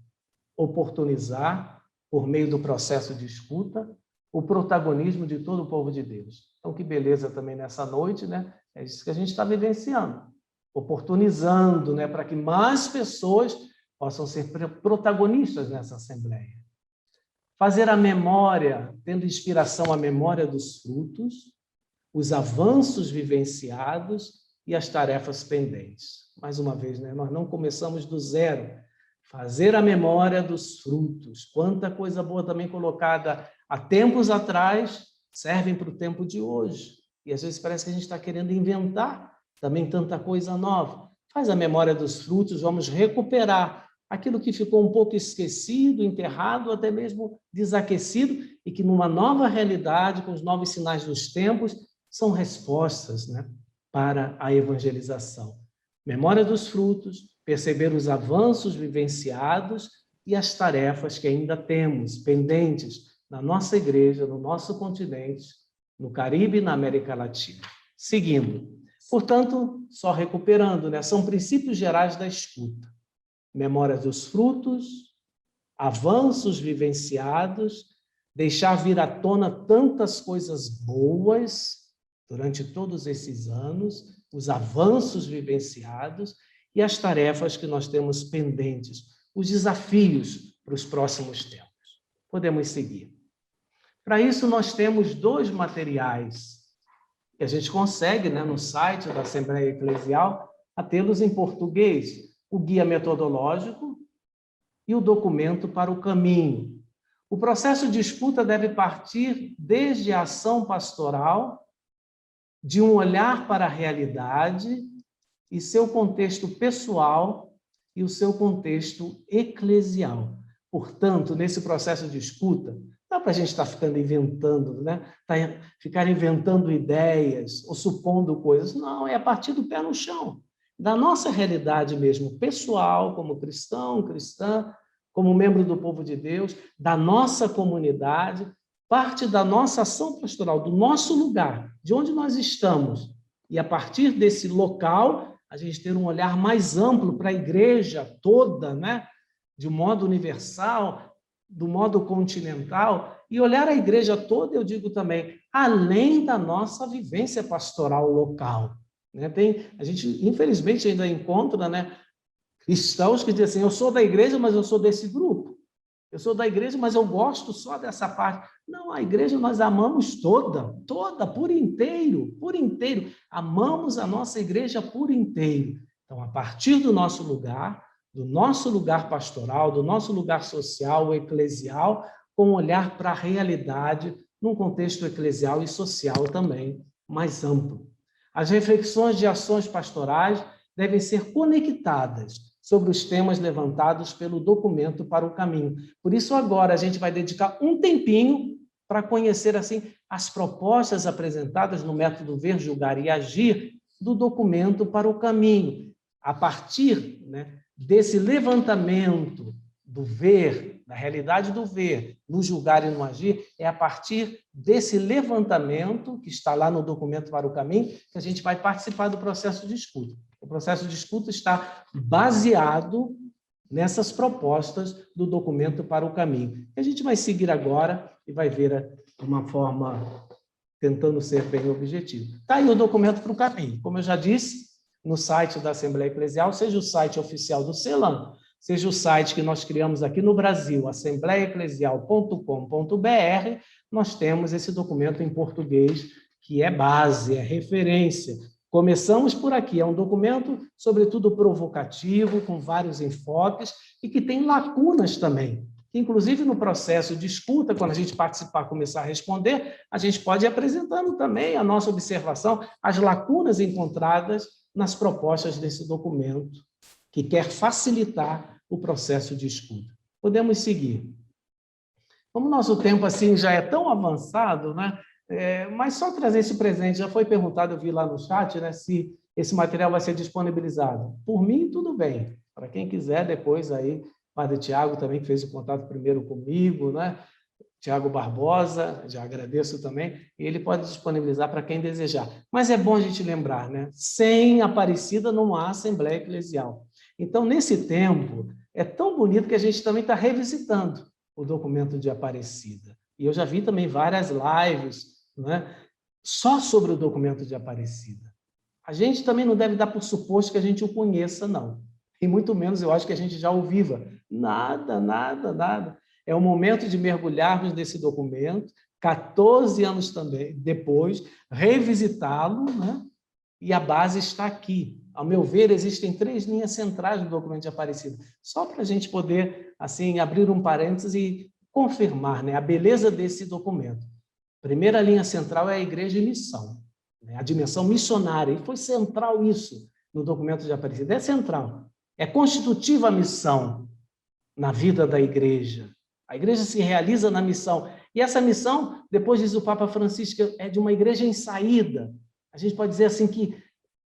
Oportunizar, por meio do processo de escuta, o protagonismo de todo o povo de Deus. Então, que beleza também nessa noite, né? É isso que a gente está vivenciando. Oportunizando, né, para que mais pessoas possam ser protagonistas nessa Assembleia. Fazer a memória, tendo inspiração a memória dos frutos, os avanços vivenciados e as tarefas pendentes. Mais uma vez, né, nós não começamos do zero. Fazer a memória dos frutos. Quanta coisa boa também colocada há tempos atrás servem para o tempo de hoje. E às vezes parece que a gente está querendo inventar também tanta coisa nova. Faz a memória dos frutos, vamos recuperar aquilo que ficou um pouco esquecido, enterrado, até mesmo desaquecido, e que numa nova realidade, com os novos sinais dos tempos, são respostas, né, para a evangelização. Memória dos frutos, perceber os avanços vivenciados e as tarefas que ainda temos pendentes na nossa igreja, no nosso continente, no Caribe e na América Latina. Seguindo. Portanto, só recuperando, né? São princípios gerais da escuta. Memória dos frutos, avanços vivenciados, deixar vir à tona tantas coisas boas durante todos esses anos, os avanços vivenciados e as tarefas que nós temos pendentes, os desafios para os próximos tempos. Podemos seguir. Para isso, nós temos 2 materiais que a gente consegue, né, no site da Assembleia Eclesial, a tê-los em português, o guia metodológico e o documento para o caminho. O processo de escuta deve partir desde a ação pastoral, de um olhar para a realidade e seu contexto pessoal e o seu contexto eclesial. Portanto, nesse processo de escuta, não dá para a gente estar ficando inventando, né? Ficar inventando ideias ou supondo coisas. Não, é a partir do pé no chão, da nossa realidade mesmo, pessoal, como cristão, cristã, como membro do povo de Deus, da nossa comunidade, parte da nossa ação pastoral, do nosso lugar, de onde nós estamos. E a partir desse local, a gente ter um olhar mais amplo para a igreja toda, né? De modo universal, do modo continental, e olhar a igreja toda, eu digo também, além da nossa vivência pastoral local. Né? A gente, infelizmente, ainda encontra, né, cristãos que dizem assim, eu sou da igreja, mas eu sou desse grupo. Eu sou da igreja, mas eu gosto só dessa parte. Não, a igreja nós amamos toda, por inteiro, por inteiro. Amamos a nossa igreja por inteiro. Então, a partir do nosso lugar pastoral, do nosso lugar social, eclesial, com um olhar para a realidade, num contexto eclesial e social também mais amplo. As reflexões de ações pastorais devem ser conectadas sobre os temas levantados pelo documento para o caminho. Por isso, agora, a gente vai dedicar um tempinho para conhecer, assim, as propostas apresentadas no método Ver, Julgar e Agir do documento para o caminho. A partir, né, desse levantamento do ver, da realidade do ver, no julgar e no agir, é a partir desse levantamento, que está lá no documento para o caminho, que a gente vai participar do processo de escuta. O processo de escuta está baseado nessas propostas do documento para o caminho. A gente vai seguir agora e vai ver de uma forma tentando ser bem objetivo. Está aí o documento para o caminho. Como eu já disse, no site da Assembleia Eclesial, seja o site oficial do CELAM, seja o site que nós criamos aqui no Brasil, assembleiaeclesial.com.br, nós temos esse documento em português, que é base, é referência. Começamos por aqui, é um documento, sobretudo, provocativo, com vários enfoques, e que tem lacunas também. Inclusive, no processo de escuta, quando a gente participar, começar a responder, a gente pode ir apresentando também a nossa observação, as lacunas encontradas nas propostas desse documento, que quer facilitar o processo de escuta. Podemos seguir. Como o nosso tempo assim já é tão avançado, né? Mas só trazer esse presente, já foi perguntado, eu vi lá no chat, né, se esse material vai ser disponibilizado. Por mim, tudo bem. Para quem quiser, depois aí, Padre Tiago também, que fez o contato primeiro comigo, né? Tiago Barbosa, já agradeço também, e ele pode disponibilizar para quem desejar. Mas é bom a gente lembrar, né? Sem Aparecida não há Assembleia Eclesial. Então, nesse tempo, é tão bonito que a gente também está revisitando o documento de Aparecida. E eu já vi também várias lives, né, só sobre o documento de Aparecida. A gente também não deve dar por suposto que a gente o conheça, não. E muito menos eu acho que a gente já o viva. Nada, nada, nada. É o momento de mergulharmos nesse documento, 14 anos também depois, revisitá-lo, né? E a base está aqui. Ao meu ver, existem 3 linhas centrais do documento de Aparecida. Só para a gente poder, assim, abrir um parênteses e confirmar, né, a beleza desse documento. Primeira linha central é a igreja e missão, né, a dimensão missionária. E foi central isso no documento de Aparecida. É central. É constitutiva a missão na vida da igreja. A igreja se realiza na missão. E essa missão, depois diz o Papa Francisco, é de uma igreja em saída. A gente pode dizer assim que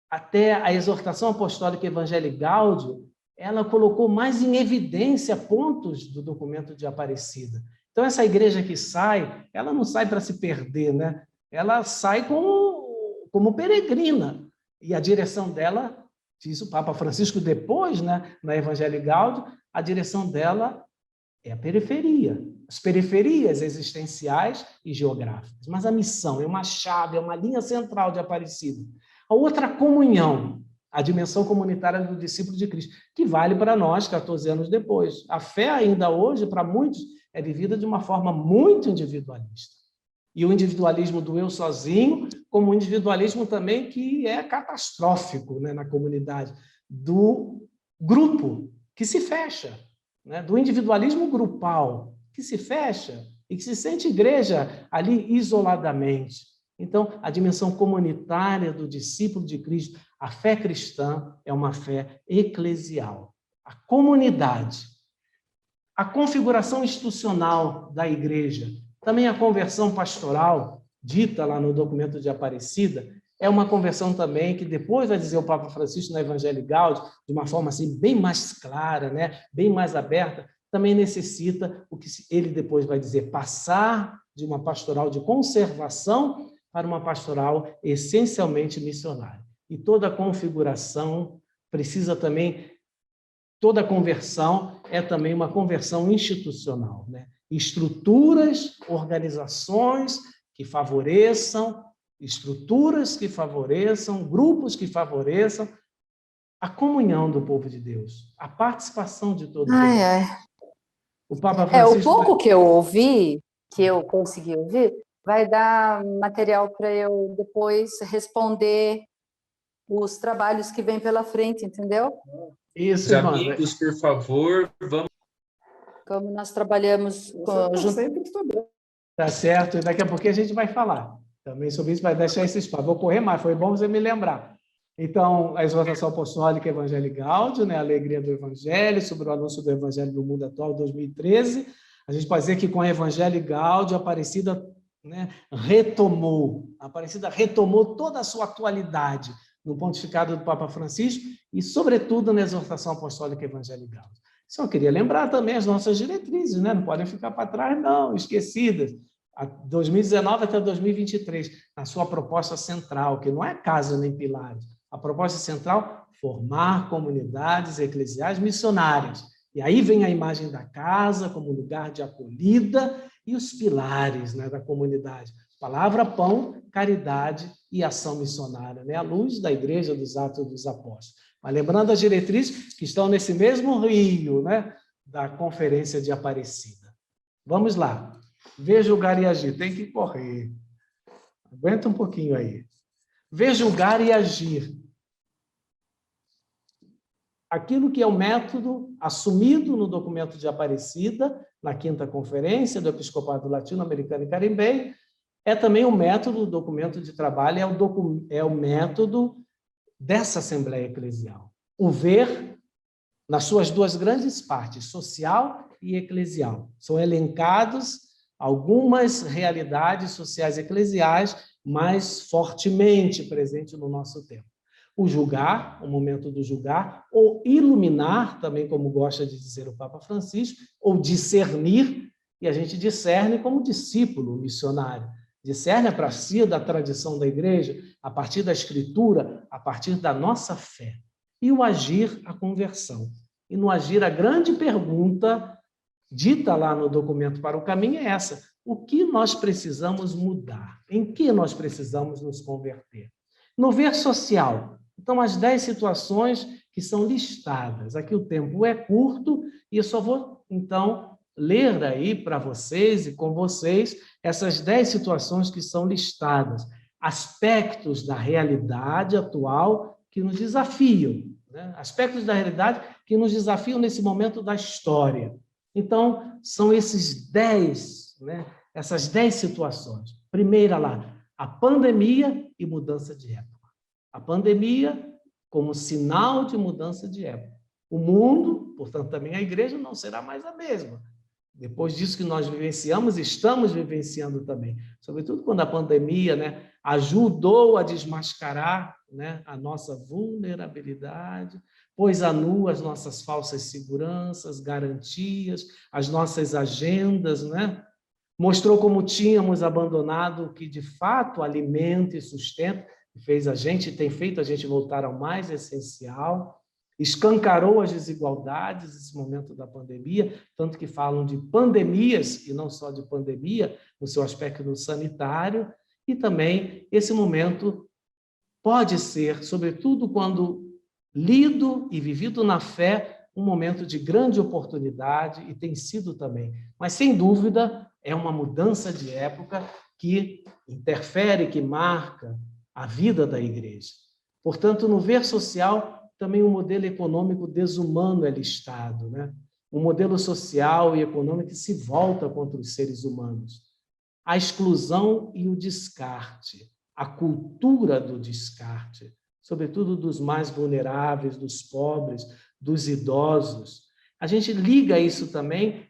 até a exortação apostólica Evangelii Gaudium, ela colocou mais em evidência pontos do documento de Aparecida. Então, essa igreja que sai, ela não sai para se perder, né? Ela sai como peregrina. E a direção dela, diz o Papa Francisco depois, né, na Evangelii Gaudium, a direção dela é a periferia, as periferias existenciais e geográficas. Mas a missão é uma chave, é uma linha central de Aparecida. A outra, comunhão, a dimensão comunitária do discípulo de Cristo, que vale para nós 14 anos depois. A fé ainda hoje, para muitos, é vivida de uma forma muito individualista. E o individualismo do eu sozinho, como um individualismo também que é catastrófico, né, na comunidade, do grupo que se fecha, né, do individualismo grupal, que se fecha e que se sente igreja ali isoladamente. Então, a dimensão comunitária do discípulo de Cristo, a fé cristã é uma fé eclesial. A comunidade, a configuração institucional da igreja, também a conversão pastoral, dita lá no documento de Aparecida, é uma conversão também que depois vai dizer o Papa Francisco no Evangelii Gaudium, de uma forma assim bem mais clara, né? Bem mais aberta, também necessita o que ele depois vai dizer, passar de uma pastoral de conservação para uma pastoral essencialmente missionária. E toda configuração precisa também, toda conversão é também uma conversão institucional, né? Estruturas, organizações que favoreçam, grupos que favoreçam a comunhão do povo de Deus, a participação de todo mundo. O Papa Francisco... o pouco que eu ouvi, que eu consegui ouvir, vai dar material para eu depois responder os trabalhos que vêm pela frente, entendeu? Isso, os amigos, por favor, vamos... Como nós trabalhamos sempre estudando. Tá certo, e daqui a pouquinho a gente vai falar também sobre isso, vai deixar esse espaço. Vou correr mais, foi bom você me lembrar. Então, a exortação apostólica Evangelii Gaudium, né, a alegria do Evangelho, sobre o anúncio do Evangelho no mundo atual, 2013. A gente pode dizer que com a Evangelii Gaudium, a Aparecida, né, retomou toda a sua atualidade no pontificado do Papa Francisco e, sobretudo, na exortação apostólica Evangelii Gaudium. Só eu queria lembrar também as nossas diretrizes, né? Não podem ficar para trás, não, esquecidas. A 2019 até 2023, na sua proposta central, que não é casa nem pilares, a proposta central, formar comunidades eclesiais missionárias. E aí vem a imagem da casa como lugar de acolhida e os pilares, né, da comunidade. Palavra, pão, caridade e ação missionária, né? À luz da Igreja dos Atos dos Apóstolos. Mas lembrando as diretrizes que estão nesse mesmo rio, né, da Conferência de Aparecida. Vamos lá. Ver, julgar e agir. Tem que correr. Aguenta um pouquinho aí. Ver, julgar e agir. Aquilo que é o método assumido no documento de Aparecida, na 5ª Conferência do Episcopado Latino-Americano e Caribenho, é também o método do documento de trabalho, é o método dessa Assembleia Eclesial. O ver nas suas duas grandes partes, social e eclesial. São elencados algumas realidades sociais eclesiais mais fortemente presentes no nosso tempo. O julgar, o momento do julgar, ou iluminar, também como gosta de dizer o Papa Francisco, ou discernir, e a gente discerne como discípulo missionário. Discerne a partir da tradição da igreja, a partir da escritura, a partir da nossa fé. E o agir, a conversão. E no agir, a grande pergunta dita lá no documento para o caminho é essa: o que nós precisamos mudar? Em que nós precisamos nos converter? No ver social, então, as 10 situações que são listadas. Aqui o tempo é curto e eu só vou, então, ler daí para vocês e com vocês essas 10 situações que são listadas. Aspectos da realidade atual que nos desafiam, né? Aspectos da realidade que nos desafiam nesse momento da história. Então, são esses 10, né? Essas 10 situações. Primeira lá, a pandemia e mudança de época. A pandemia como sinal de mudança de época. O mundo, portanto, também a igreja não será mais a mesma. Depois disso que nós vivenciamos, estamos vivenciando também. Sobretudo quando a pandemia, né, ajudou a desmascarar, né, a nossa vulnerabilidade, pôs à nu as nossas falsas seguranças, garantias, as nossas agendas, né? Mostrou como tínhamos abandonado o que de fato alimenta e sustenta, tem feito a gente voltar ao mais essencial, escancarou as desigualdades nesse momento da pandemia, tanto que falam de pandemias, e não só de pandemia, no seu aspecto sanitário, e também esse momento pode ser, sobretudo quando lido e vivido na fé, um momento de grande oportunidade, e tem sido também. Mas, sem dúvida, é uma mudança de época que interfere, que marca a vida da igreja. Portanto, no ver social, também o modelo econômico desumano é listado, né? um modelo social e econômico que se volta contra os seres humanos. A exclusão e o descarte, a cultura do descarte, sobretudo dos mais vulneráveis, dos pobres, dos idosos. A gente liga isso também,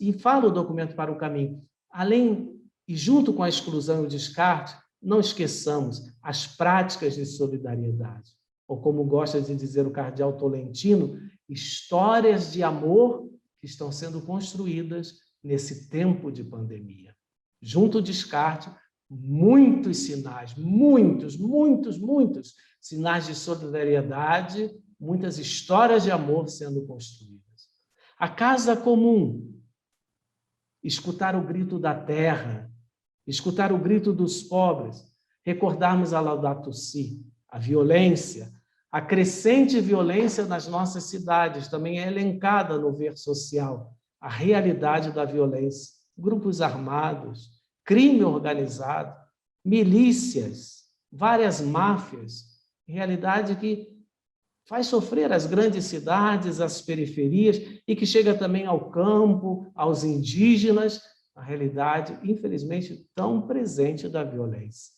e fala o documento Para o Caminho, além e junto com a exclusão e o descarte, não esqueçamos as práticas de solidariedade, ou como gosta de dizer o cardeal Tolentino, histórias de amor que estão sendo construídas nesse tempo de pandemia. Junto ao descarte, muitos sinais, muitos sinais de solidariedade, muitas histórias de amor sendo construídas. A casa comum, escutar o grito da terra, escutar o grito dos pobres, recordarmos a Laudato Si, a violência, a crescente violência nas nossas cidades, também é elencada no ver social, a realidade da violência, grupos armados, crime organizado, milícias, várias máfias, realidade que faz sofrer as grandes cidades, as periferias, e que chega também ao campo, aos indígenas, a realidade, infelizmente, tão presente da violência.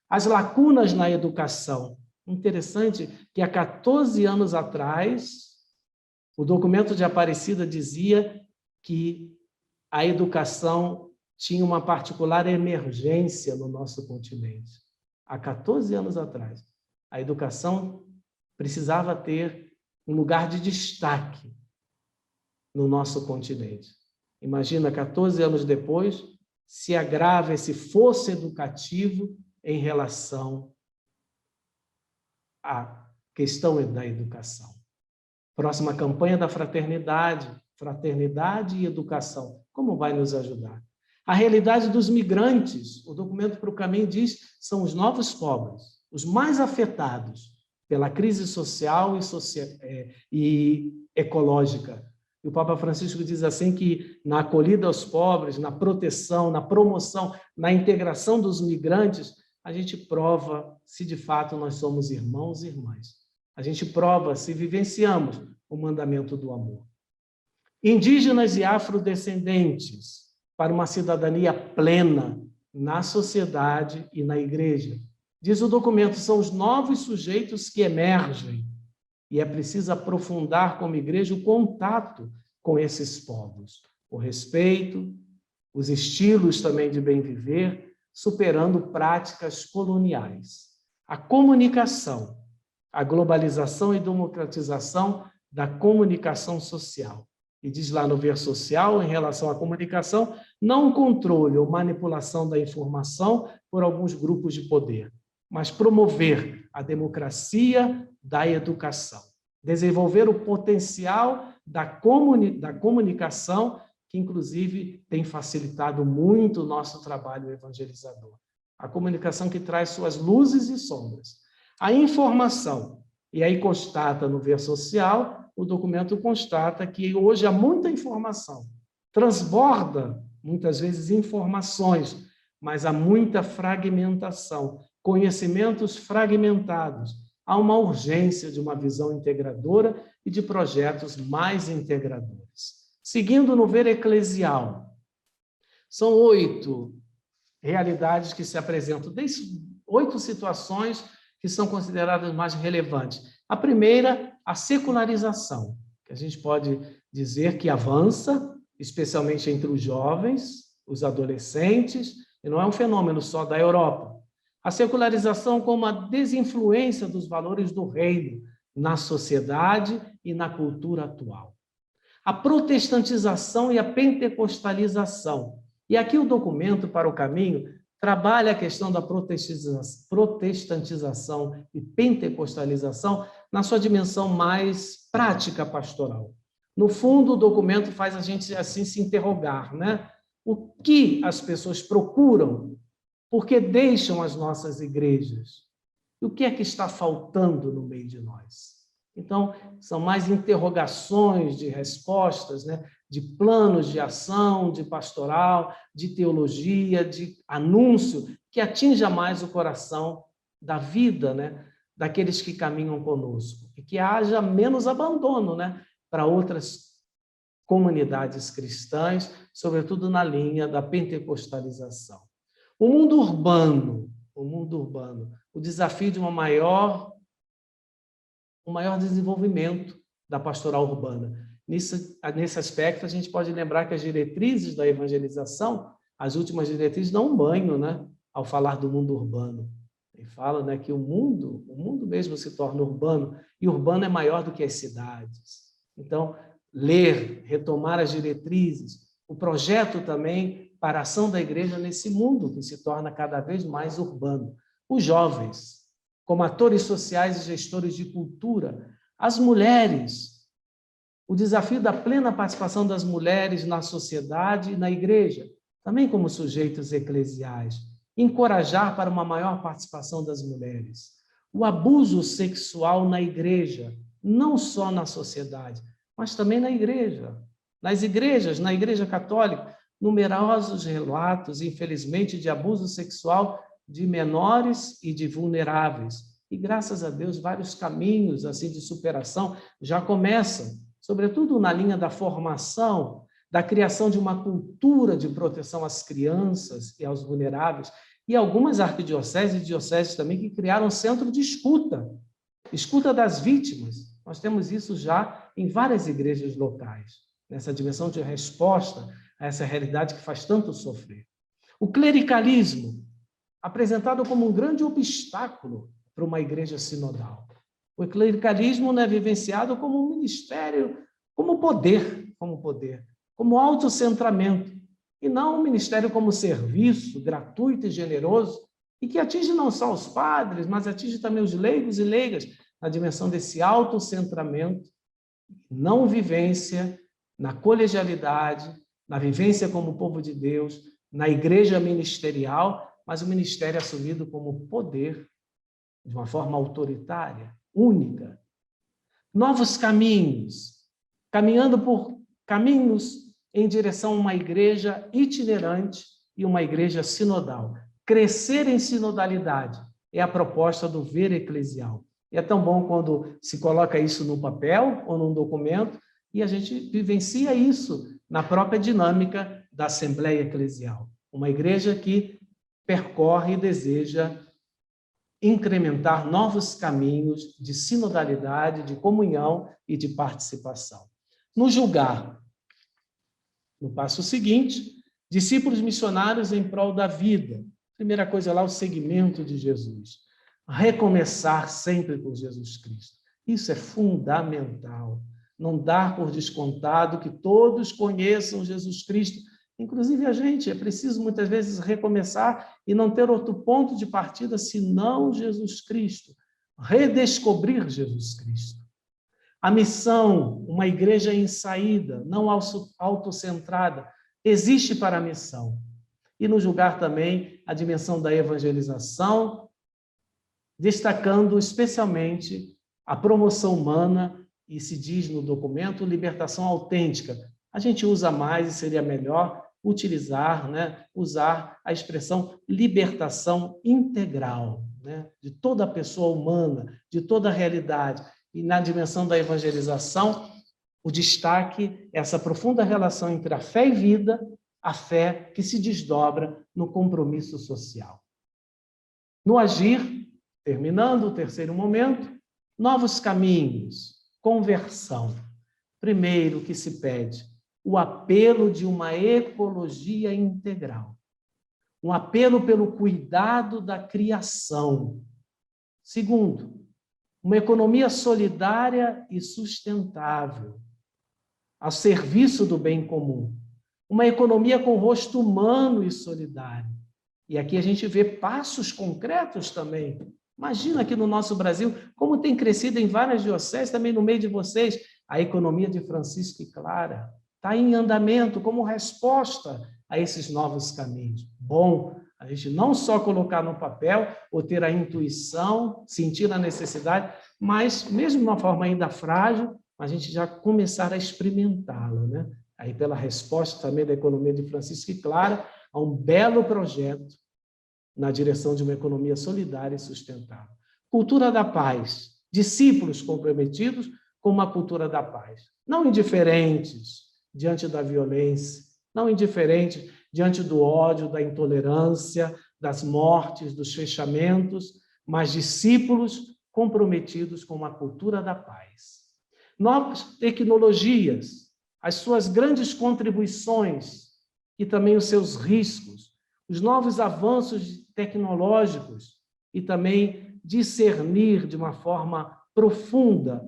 As lacunas na educação. Interessante que há 14 anos atrás, o documento de Aparecida dizia que a educação tinha uma particular emergência no nosso continente. Há 14 anos atrás, a educação precisava ter um lugar de destaque no nosso continente. Imagina, 14 anos depois, se agrava esse fosso educativo em relação à questão da educação. Próxima campanha da fraternidade, fraternidade e educação. Como vai nos ajudar? A realidade dos migrantes, o documento Para o Caminho diz, são os novos pobres, os mais afetados pela crise social e ecológica. E o Papa Francisco diz assim que na acolhida aos pobres, na proteção, na promoção, na integração dos migrantes, a gente prova se de fato nós somos irmãos e irmãs. A gente prova se vivenciamos o mandamento do amor. Indígenas e afrodescendentes, para uma cidadania plena na sociedade e na igreja. Diz o documento, são os novos sujeitos que emergem, e é preciso aprofundar como igreja o contato com esses povos, o respeito, os estilos também de bem viver, superando práticas coloniais. A comunicação, a globalização e democratização da comunicação social. E diz lá no ver social, em relação à comunicação, não controle ou manipulação da informação por alguns grupos de poder, mas promover a democracia da educação, desenvolver o potencial da comunicação, que inclusive tem facilitado muito o nosso trabalho evangelizador. A comunicação que traz suas luzes e sombras. A informação, e aí constata no ver social, o documento constata que hoje há muita informação, transborda muitas vezes informações, mas há muita fragmentação, conhecimentos fragmentados. Há uma urgência de uma visão integradora e de projetos mais integradores. Seguindo no ver eclesial, são 8 realidades que se apresentam, 8 situações que são consideradas mais relevantes. A primeira, a secularização, que a gente pode dizer que avança, especialmente entre os jovens, os adolescentes, e não é um fenômeno só da Europa. A secularização como a desinfluência dos valores do reino na sociedade e na cultura atual. A protestantização e a pentecostalização. E aqui o documento Para o Caminho trabalha a questão da protestantização e pentecostalização na sua dimensão mais prática pastoral. No fundo, o documento faz a gente assim se interrogar, né? O que as pessoas procuram? Por que deixam as nossas igrejas? E o que é que está faltando no meio de nós? Então, são mais interrogações de respostas, né? De planos de ação, de pastoral, de teologia, de anúncio, que atinja mais o coração da vida, né? Daqueles que caminham conosco. E que haja menos abandono, né? Para outras comunidades cristãs, sobretudo na linha da pentecostalização. O mundo urbano, o desafio de um maior desenvolvimento da pastoral urbana. Nesse aspecto, a gente pode lembrar que as diretrizes da evangelização, as últimas diretrizes, dão um banho, né, ao falar do mundo urbano. E fala, né, que o mundo mesmo se torna urbano, e urbano é maior do que as cidades. Então, ler, retomar as diretrizes, o projeto também para a ação da igreja nesse mundo que se torna cada vez mais urbano. Os jovens, como atores sociais e gestores de cultura, as mulheres, o desafio da plena participação das mulheres na sociedade e na igreja, também como sujeitos eclesiais, encorajar para uma maior participação das mulheres, o abuso sexual na igreja, não só na sociedade, mas também na igreja. Nas igrejas, na Igreja Católica, numerosos relatos, infelizmente, de abuso sexual de menores e de vulneráveis. E, graças a Deus, vários caminhos assim de superação já começam, sobretudo na linha da formação, da criação de uma cultura de proteção às crianças e aos vulneráveis, e algumas arquidioceses e dioceses também que criaram centro de escuta das vítimas. Nós temos isso já em várias igrejas locais, nessa dimensão de resposta a essa realidade que faz tanto sofrer. O clericalismo, apresentado como um grande obstáculo para uma igreja sinodal. O clericalismo não é vivenciado como um ministério, como poder, como autocentramento, e não um ministério como serviço gratuito e generoso, e que atinge não só os padres, mas atinge também os leigos e leigas, na dimensão desse autocentramento, não vivência na colegialidade, na vivência como povo de Deus, na igreja ministerial, mas o ministério assumido como poder, de uma forma autoritária, única. Novos caminhos, caminhando por caminhos em direção a uma igreja itinerante e uma igreja sinodal. Crescer em sinodalidade é a proposta do ver eclesial. E é tão bom quando se coloca isso no papel ou num documento e a gente vivencia isso na própria dinâmica da Assembleia Eclesial. Uma igreja que percorre e deseja incrementar novos caminhos de sinodalidade, de comunhão e de participação. No julgar, no passo seguinte, discípulos missionários em prol da vida. Primeira coisa lá, o seguimento de Jesus. Recomeçar sempre por Jesus Cristo. Isso é fundamental. Não dar por descontado que todos conheçam Jesus Cristo. Inclusive a gente, é preciso muitas vezes recomeçar e não ter outro ponto de partida senão Jesus Cristo. Redescobrir Jesus Cristo. A missão, uma igreja em saída, não autocentrada, existe para a missão. E no julgar também a dimensão da evangelização, destacando especialmente a promoção humana, e se diz no documento, libertação autêntica. A gente usa mais e seria melhor utilizar, usar a expressão libertação integral, de toda a pessoa humana, de toda a realidade. E na dimensão da evangelização, o destaque é essa profunda relação entre a fé e vida, a fé que se desdobra no compromisso social. No agir, terminando o terceiro momento, novos caminhos, conversão. Primeiro que se pede, o apelo de uma ecologia integral. Um apelo pelo cuidado da criação. Segundo, uma economia solidária e sustentável, ao serviço do bem comum. Uma economia com rosto humano e solidário. E aqui a gente vê passos concretos também. Imagina aqui no nosso Brasil, como tem crescido em várias dioceses, também no meio de vocês, a economia de Francisco e Clara. Está em andamento como resposta a esses novos caminhos. Bom, a gente não só colocar no papel ou ter a intuição, sentir a necessidade, mas mesmo de uma forma ainda frágil, a gente já começar a experimentá-la, Aí pela resposta também da economia de Francisco e Clara, a um belo projeto na direção de uma economia solidária e sustentável. Cultura da paz. Discípulos comprometidos com uma cultura da paz. Não indiferentes, diante da violência, não indiferente diante do ódio, da intolerância, das mortes, dos fechamentos, mas discípulos comprometidos com uma cultura da paz. Novas tecnologias, as suas grandes contribuições e também os seus riscos, os novos avanços tecnológicos e também discernir de uma forma profunda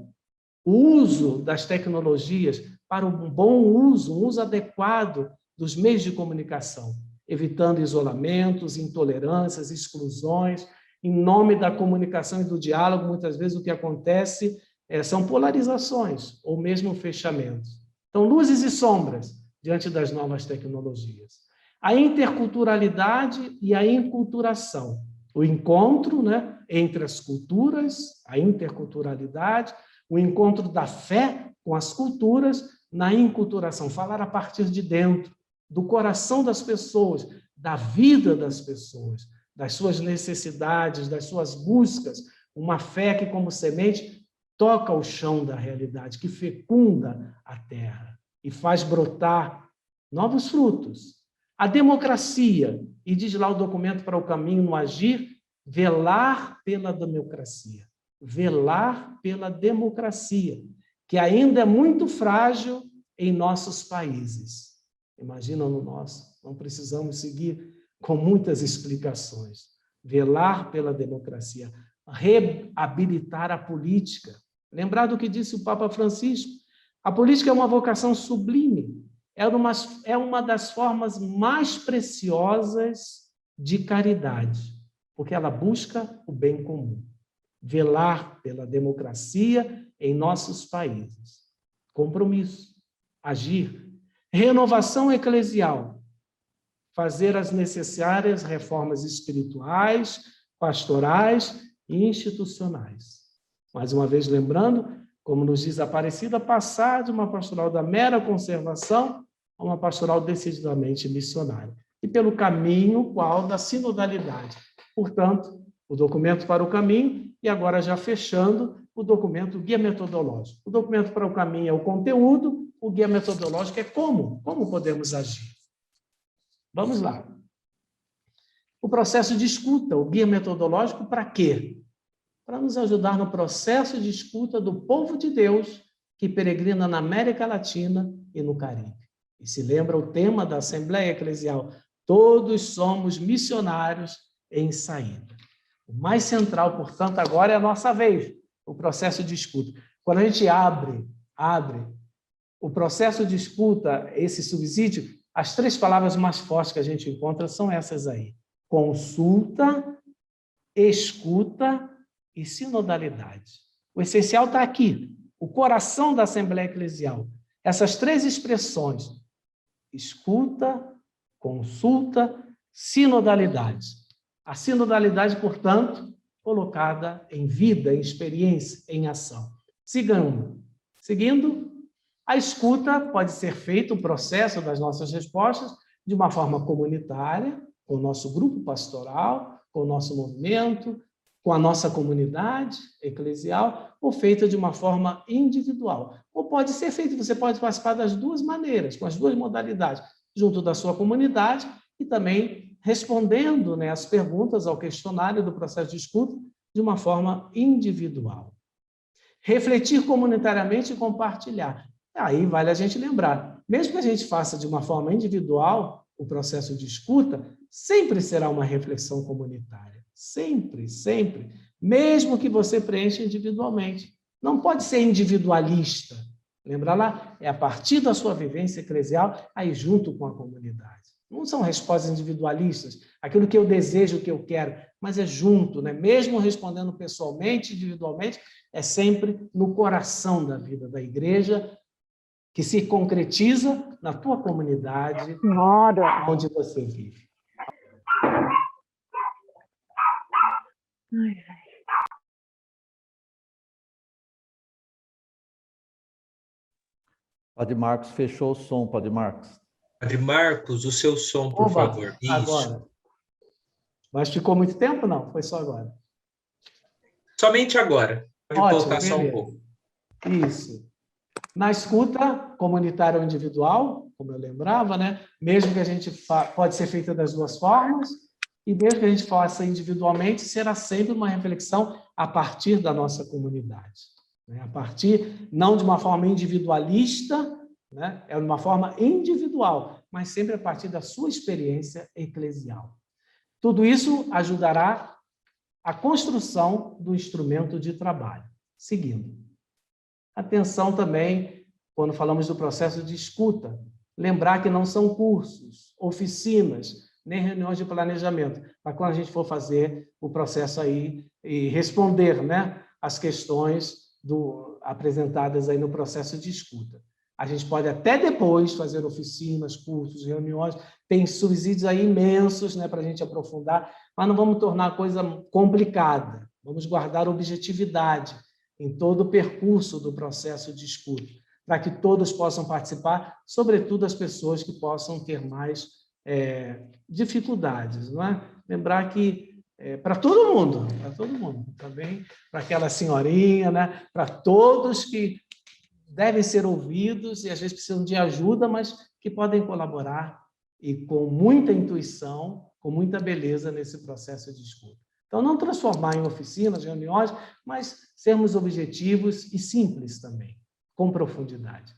o uso das tecnologias para um bom uso, um uso adequado dos meios de comunicação, evitando isolamentos, intolerâncias, exclusões, em nome da comunicação e do diálogo. Muitas vezes o que acontece são polarizações ou mesmo fechamentos. Então, luzes e sombras diante das novas tecnologias. A interculturalidade e a inculturação. O encontro, né, entre as culturas, a interculturalidade, o encontro da fé com as culturas na inculturação. Falar a partir de dentro, do coração das pessoas, da vida das pessoas, das suas necessidades, das suas buscas. Uma fé que, como semente, toca o chão da realidade, que fecunda a terra e faz brotar novos frutos. A democracia, e diz lá o documento para o caminho no agir, velar pela democracia. Velar pela democracia, que ainda é muito frágil em nossos países. Imagina no nosso, não precisamos seguir com muitas explicações. Velar pela democracia, reabilitar a política. Lembrar do que disse o Papa Francisco, a política é uma vocação sublime, é uma das formas mais preciosas de caridade, porque ela busca o bem comum. Velar pela democracia em nossos países. Compromisso, agir. Renovação eclesial, fazer as necessárias reformas espirituais, pastorais e institucionais. Mais uma vez lembrando, como nos diz a Aparecida, passar de uma pastoral da mera conservação a uma pastoral decididamente missionária. E pelo caminho qual da sinodalidade. Portanto, o documento para o caminho, e agora já fechando, o documento guia metodológico. O documento para o caminho é o conteúdo, o guia metodológico é como podemos agir. Vamos lá. O processo de escuta, o guia metodológico, para quê? Para nos ajudar no processo de escuta do povo de Deus que peregrina na América Latina e no Caribe. E se lembra o tema da Assembleia Eclesial, todos somos missionários em saída. O mais central, portanto, agora é a nossa vez, o processo de escuta. Quando a gente abre o processo de escuta, esse subsídio, as três palavras mais fortes que a gente encontra são essas aí. Consulta, escuta e sinodalidade. O essencial está aqui, o coração da Assembleia Eclesial. Essas três expressões, escuta, consulta, sinodalidade. A sinodalidade, portanto, colocada em vida, em experiência, em ação. Seguindo, a escuta pode ser feita, o processo das nossas respostas, de uma forma comunitária, com o nosso grupo pastoral, com o nosso movimento, com a nossa comunidade eclesial, ou feita de uma forma individual. Ou pode ser feita, você pode participar das duas maneiras, com as duas modalidades, junto da sua comunidade e também respondendo, né, as perguntas ao questionário do processo de escuta de uma forma individual. Refletir comunitariamente e compartilhar. Aí vale a gente lembrar, mesmo que a gente faça de uma forma individual o processo de escuta, sempre será uma reflexão comunitária. Sempre, sempre. Mesmo que você preencha individualmente. Não pode ser individualista. Lembra lá? É a partir da sua vivência eclesial, aí junto com a comunidade. Não são respostas individualistas, aquilo que eu desejo, o que eu quero, mas é junto, né? Mesmo respondendo pessoalmente, individualmente, é sempre no coração da vida da igreja, que se concretiza na tua comunidade, onde você vive. Padre Marcos fechou o som, Padre Marcos. Padre Marcos, o seu som, por favor. Isso. Agora. Mas ficou muito tempo? Não, foi só agora. Somente agora. Pode voltar só um pouco. Isso. Na escuta, comunitária ou individual, como eu lembrava, né? Mesmo que a gente pode ser feita das duas formas, e mesmo que a gente faça individualmente, será sempre uma reflexão a partir da nossa comunidade, né? A partir, não de uma forma individualista, né? É uma forma individual, mas sempre a partir da sua experiência eclesial. Tudo isso ajudará a construção do instrumento de trabalho. Seguindo. Atenção também, quando falamos do processo de escuta, lembrar que não são cursos, oficinas, nem reuniões de planejamento, para quando a gente for fazer o processo aí e responder, né, as questões apresentadas aí no processo de escuta. A gente pode até depois fazer oficinas, cursos, reuniões, tem subsídios aí imensos, né, para a gente aprofundar, mas não vamos tornar a coisa complicada, vamos guardar objetividade em todo o percurso do processo de escuta, para que todos possam participar, sobretudo as pessoas que possam ter mais dificuldades, não é? Lembrar que para todo mundo, também para aquela senhorinha, né? Para todos que devem ser ouvidos e às vezes precisam de ajuda, mas que podem colaborar e com muita intuição, com muita beleza nesse processo de escuta. Então, não transformar em oficinas, reuniões, mas sermos objetivos e simples também, com profundidade.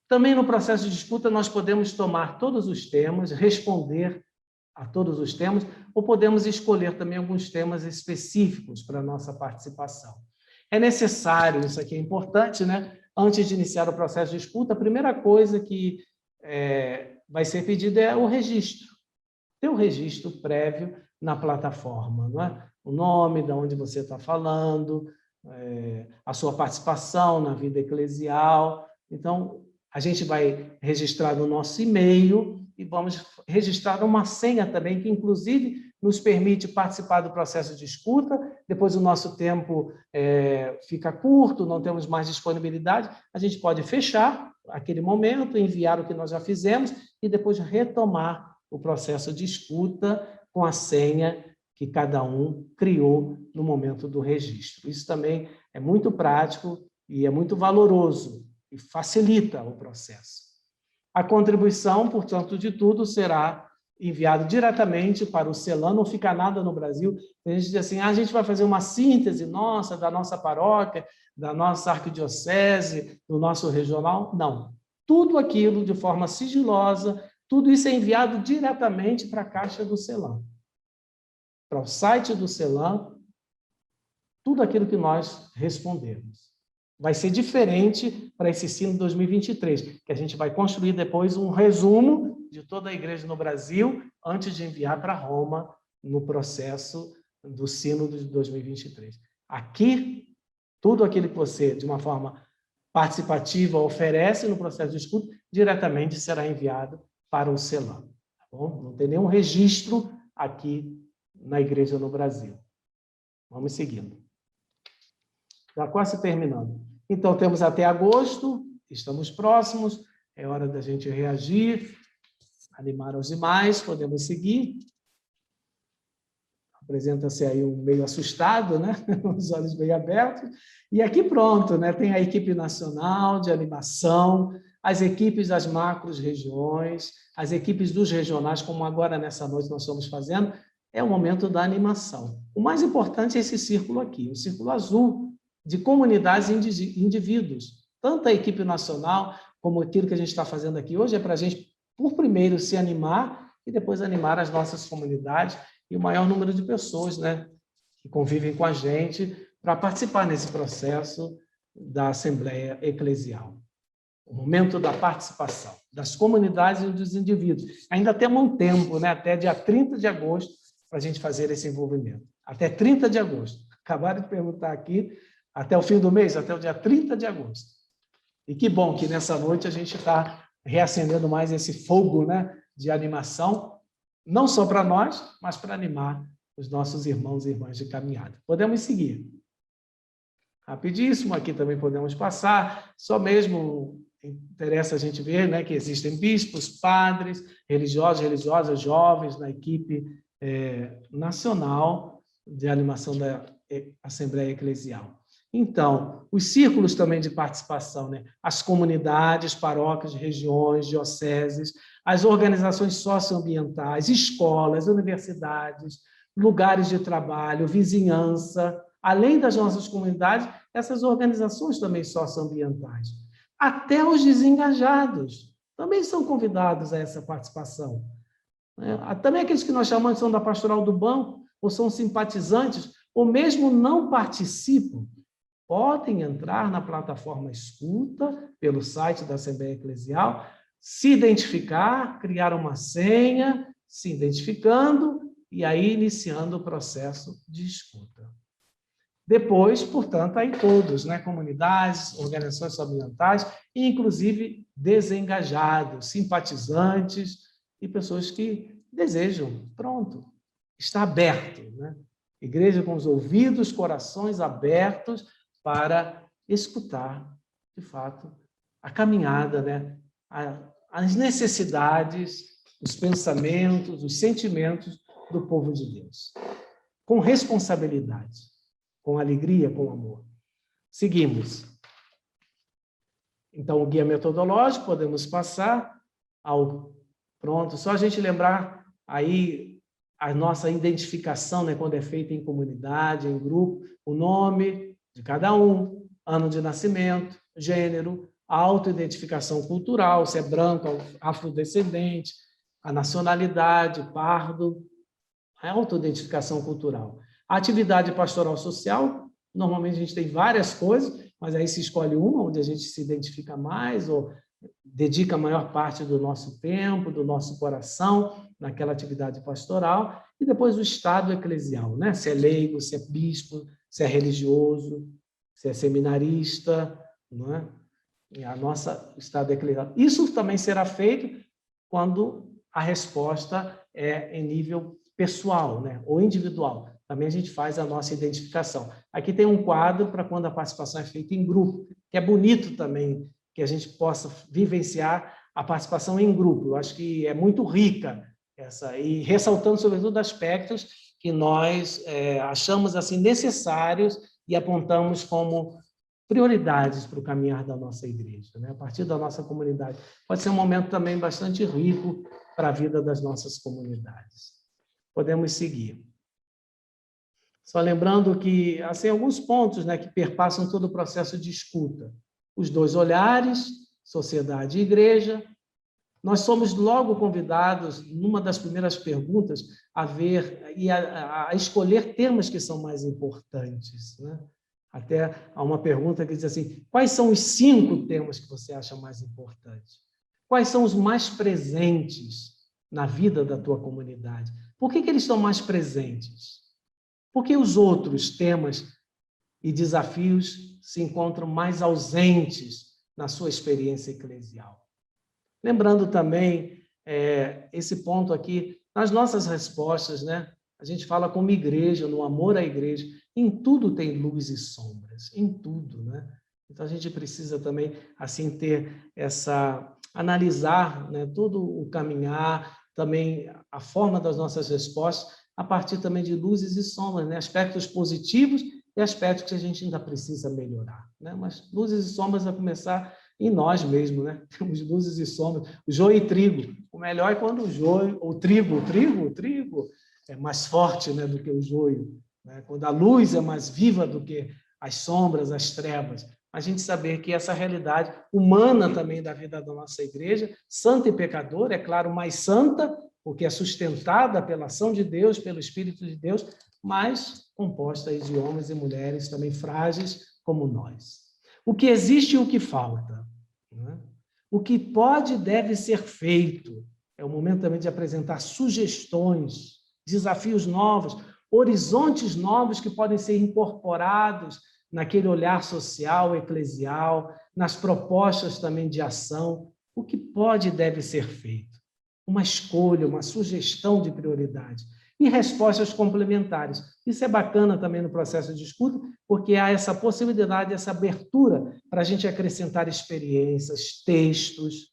Também no processo de escuta nós podemos tomar todos os temas, responder a todos os temas, ou podemos escolher também alguns temas específicos para a nossa participação. É necessário, isso aqui é importante, né? Antes de iniciar o processo de escuta, a primeira coisa que vai ser pedida é o registro. Ter um registro prévio na plataforma, não é? O nome, de onde você está falando, a sua participação na vida eclesial. Então, a gente vai registrar no nosso e-mail e vamos registrar uma senha também, que inclusive nos permite participar do processo de escuta. Depois o nosso tempo fica curto, não temos mais disponibilidade, a gente pode fechar aquele momento, enviar o que nós já fizemos e depois retomar o processo de escuta com a senha que cada um criou no momento do registro. Isso também é muito prático e é muito valoroso e facilita o processo. A contribuição, portanto, de tudo será enviado diretamente para o CELAM, não fica nada no Brasil. A gente diz assim, a gente vai fazer uma síntese nossa, da nossa paróquia, da nossa arquidiocese, do nosso regional. Não. Tudo aquilo de forma sigilosa, tudo isso é enviado diretamente para a caixa do CELAM, para o site do CELAM, tudo aquilo que nós respondemos. Vai ser diferente para esse Sino 2023, que a gente vai construir depois um resumo de toda a igreja no Brasil, antes de enviar para Roma, no processo do Sino de 2023. Aqui, tudo aquilo que você, de uma forma participativa, oferece no processo de escuta, diretamente será enviado para o CELAM. Tá bom? Não tem nenhum registro aqui na igreja no Brasil. Vamos seguindo. Já quase terminando. Então, temos até agosto, estamos próximos, é hora da gente reagir, animar os demais, podemos seguir. Apresenta-se aí um meio assustado, né? Os olhos bem abertos. E aqui pronto, né? Tem a equipe nacional de animação, as equipes das macro-regiões, as equipes dos regionais, como agora nessa noite nós estamos fazendo, é o momento da animação. O mais importante é esse círculo aqui, o círculo azul, de comunidades e indivíduos. Tanto a equipe nacional, como aquilo que a gente está fazendo aqui hoje, é para a gente, por primeiro, se animar e depois animar as nossas comunidades e o maior número de pessoas, né, que convivem com a gente para participar nesse processo da Assembleia Eclesial. O momento da participação das comunidades e dos indivíduos. Ainda temos um tempo, né, até dia 30 de agosto, para a gente fazer esse envolvimento. Até 30 de agosto. Acabaram de perguntar aqui, até o fim do mês, até o dia 30 de agosto. E que bom que nessa noite a gente está reacendendo mais esse fogo, né, de animação, não só para nós, mas para animar os nossos irmãos e irmãs de caminhada. Podemos seguir. Rapidíssimo, aqui também podemos passar, só mesmo interessa a gente ver, né, que existem bispos, padres, religiosos, religiosas, jovens na equipe nacional de animação da Assembleia Eclesial. Então, os círculos também de participação, né? As comunidades, paróquias, regiões, dioceses, as organizações socioambientais, escolas, universidades, lugares de trabalho, vizinhança, além das nossas comunidades, essas organizações também socioambientais. Até os desengajados também são convidados a essa participação. Também aqueles que nós chamamos são da Pastoral do Banco, ou são simpatizantes, ou mesmo não participam, podem entrar na plataforma Escuta, pelo site da Assembleia Eclesial, se identificar, criar uma senha, se identificando, e aí iniciando o processo de escuta. Depois, portanto, aí todos, né, comunidades, organizações ambientais, e inclusive desengajados, simpatizantes e pessoas que desejam, pronto, está aberto, né? Igreja com os ouvidos, corações abertos para escutar, de fato, a caminhada, né? As necessidades, os pensamentos, os sentimentos do povo de Deus. Com responsabilidade, com alegria, com amor. Seguimos. Então, o guia metodológico, podemos passar ao... Pronto, só a gente lembrar aí a nossa identificação, né, quando é feita em comunidade, em grupo, o nome de cada um, ano de nascimento, gênero, a autoidentificação cultural, se é branco, afrodescendente, a nacionalidade, pardo, a autoidentificação cultural. A atividade pastoral social, normalmente a gente tem várias coisas, mas aí se escolhe uma, onde a gente se identifica mais, ou dedica a maior parte do nosso tempo, do nosso coração, naquela atividade pastoral, e depois o estado eclesial, né? Se é leigo, se é bispo, se é religioso, se é seminarista, não é? E a nossa estado eclesial. Isso também será feito quando a resposta é em nível pessoal, né? Ou individual. Também a gente faz a nossa identificação. Aqui tem um quadro para quando a participação é feita em grupo, que é bonito também, que a gente possa vivenciar a participação em grupo. Eu acho que é muito rica essa, e ressaltando, sobretudo, aspectos que nós achamos assim necessários e apontamos como prioridades para o caminhar da nossa igreja, né? A partir da nossa comunidade. Pode ser um momento também bastante rico para a vida das nossas comunidades. Podemos seguir. Só lembrando que, assim, alguns pontos, né, que perpassam todo o processo de escuta. Os dois olhares, sociedade e igreja. Nós somos logo convidados, numa das primeiras perguntas, a ver e a escolher temas que são mais importantes, né? Até há uma pergunta que diz assim: quais são os 5 temas que você acha mais importantes? Quais são os mais presentes na vida da tua comunidade? Por que eles estão mais presentes? Por que os outros temas e desafios se encontram mais ausentes na sua experiência eclesial? Lembrando também esse ponto aqui, nas nossas respostas, né? A gente fala como igreja, no amor à igreja, em tudo tem luz e sombras, em tudo, né? Então a gente precisa também assim ter analisar, né, todo o caminhar, também a forma das nossas respostas, a partir também de luzes e sombras, né? Aspectos positivos e aspectos que a gente ainda precisa melhorar, né? Mas luzes e sombras a começar em nós mesmos, né? Temos luzes e sombras, o joio e trigo. O melhor é quando o joio, o trigo é mais forte, né, do que o joio, né? Quando a luz é mais viva do que as sombras, as trevas. A gente saber que essa realidade humana também da vida da nossa igreja, santa e pecadora, é claro, mais santa, porque é sustentada pela ação de Deus, pelo Espírito de Deus, mas composta aí de homens e mulheres também frágeis como nós. O que existe e o que falta, né? O que pode e deve ser feito. É o momento também de apresentar sugestões, desafios novos, horizontes novos que podem ser incorporados naquele olhar social, eclesial, nas propostas também de ação. O que pode e deve ser feito. Uma escolha, uma sugestão de prioridade. E respostas complementares. Isso é bacana também no processo de escuta, porque há essa possibilidade, essa abertura para a gente acrescentar experiências, textos,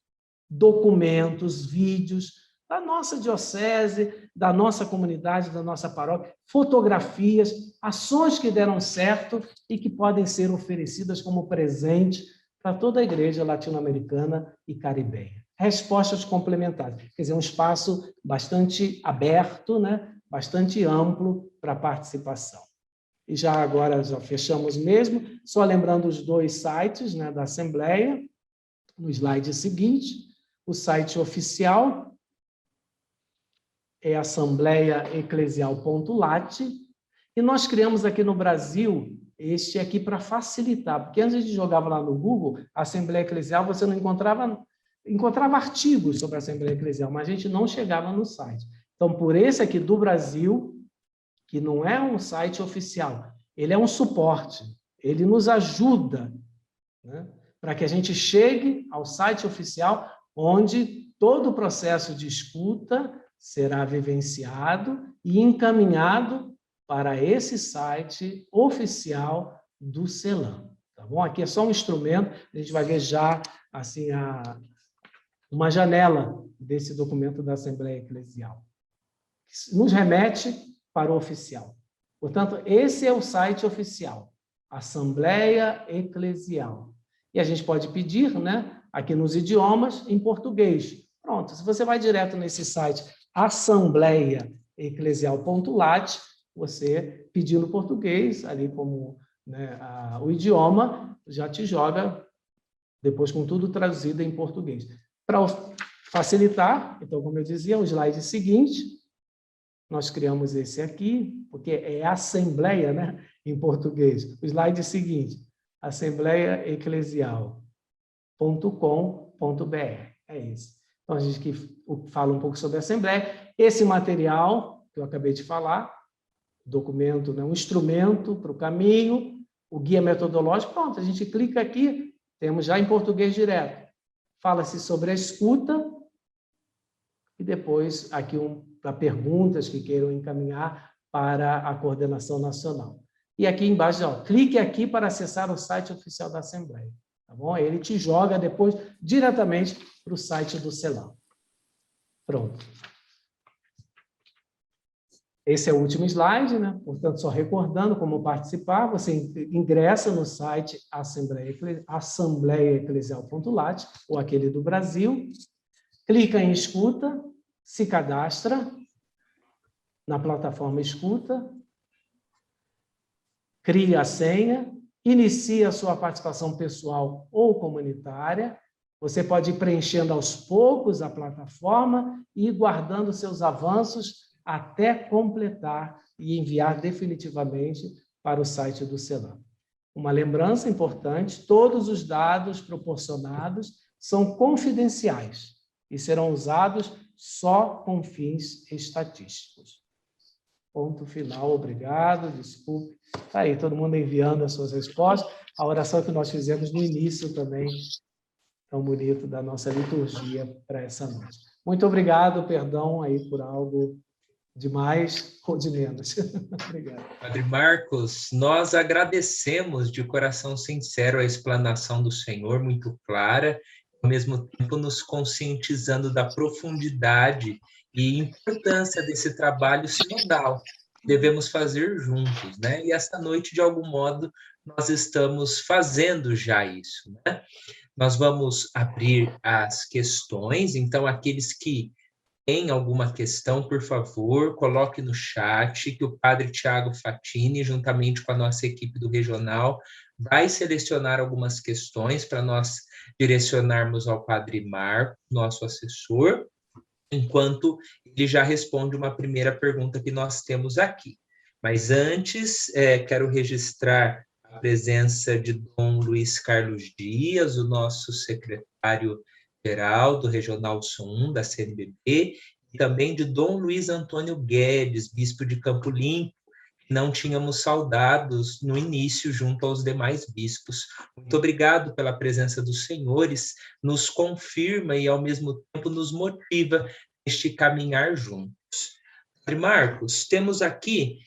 documentos, vídeos, da nossa diocese, da nossa comunidade, da nossa paróquia, fotografias, ações que deram certo e que podem ser oferecidas como presente para toda a igreja latino-americana e caribenha. Respostas complementares, quer dizer, um espaço bastante aberto, né? Bastante amplo para a participação. E já agora já fechamos mesmo, só lembrando os 2 sites, né, da Assembleia, no slide seguinte, o site oficial é assembleiaeclesial.lat, e nós criamos aqui no Brasil este aqui para facilitar, porque antes a gente jogava lá no Google, Assembleia Eclesial, você não encontrava artigos sobre a Assembleia Eclesial, mas a gente não chegava no site. Então, por esse aqui do Brasil, que não é um site oficial, ele é um suporte, ele nos ajuda, né, para que a gente chegue ao site oficial, onde todo o processo de escuta será vivenciado e encaminhado para esse site oficial do CELAM. Tá bom? Aqui é só um instrumento, a gente vai ver já assim, uma janela desse documento da Assembleia Eclesial. Nos remete para o oficial. Portanto, esse é o site oficial, Assembleia Eclesial. E a gente pode pedir, né, aqui nos idiomas, em português. Pronto, se você vai direto nesse site, assembleiaeclesial.lat, você pedindo português, ali como, né, o idioma, já te joga, depois com tudo traduzido em português. Para facilitar, então, como eu dizia, o slide seguinte, nós criamos esse aqui, porque é Assembleia, né, em português. O slide seguinte, assembleiaeclesial.com.br, é esse. Então, a gente que fala um pouco sobre a Assembleia. Esse material que eu acabei de falar, documento, né, um instrumento para o caminho, o guia metodológico, pronto, a gente clica aqui, temos já em português direto. Fala-se sobre a escuta, e depois aqui para perguntas que queiram encaminhar para a coordenação nacional. E aqui embaixo, ó, clique aqui para acessar o site oficial da Assembleia. Tá bom? Ele te joga depois diretamente para o site do CELAM. Pronto. Esse é o último slide, né? Portanto, só recordando como participar, você ingressa no site assembleiaeclesial.lat, ou aquele do Brasil, clica em escuta, se cadastra na plataforma escuta, cria a senha, inicia a sua participação pessoal ou comunitária. Você pode ir preenchendo aos poucos a plataforma e ir guardando seus avanços até completar e enviar definitivamente para o site do CELAM. Uma lembrança importante, todos os dados proporcionados são confidenciais e serão usados só com fins estatísticos. Ponto final, obrigado, desculpe. Está aí, todo mundo enviando as suas respostas. A oração que nós fizemos no início também, tão bonito, da nossa liturgia para essa noite. Muito obrigado, perdão aí por algo de mais ou de menos. Obrigado. Padre Marcos, nós agradecemos de coração sincero a explanação do Senhor, muito clara, ao mesmo tempo nos conscientizando da profundidade e importância desse trabalho sinodal que devemos fazer juntos, né? E esta noite, de algum modo, nós estamos fazendo já isso, né? Nós vamos abrir as questões, então aqueles que têm alguma questão, por favor, coloque no chat, que o Padre Tiago Fatini, juntamente com a nossa equipe do Regional, vai selecionar algumas questões para nós direcionarmos ao Padre Marco, nosso assessor, enquanto ele já responde uma primeira pergunta que nós temos aqui. Mas antes, quero registrar a presença de Dom Luiz Carlos Dias, o nosso secretário-geral do Regional Sul 1, da CNBB, e também de Dom Luiz Antônio Guedes, bispo de Campo Limpo, que não tínhamos saudados no início junto aos demais bispos. Muito obrigado pela presença dos senhores, nos confirma e, ao mesmo tempo, nos motiva neste caminhar juntos. Padre Marcos, temos aqui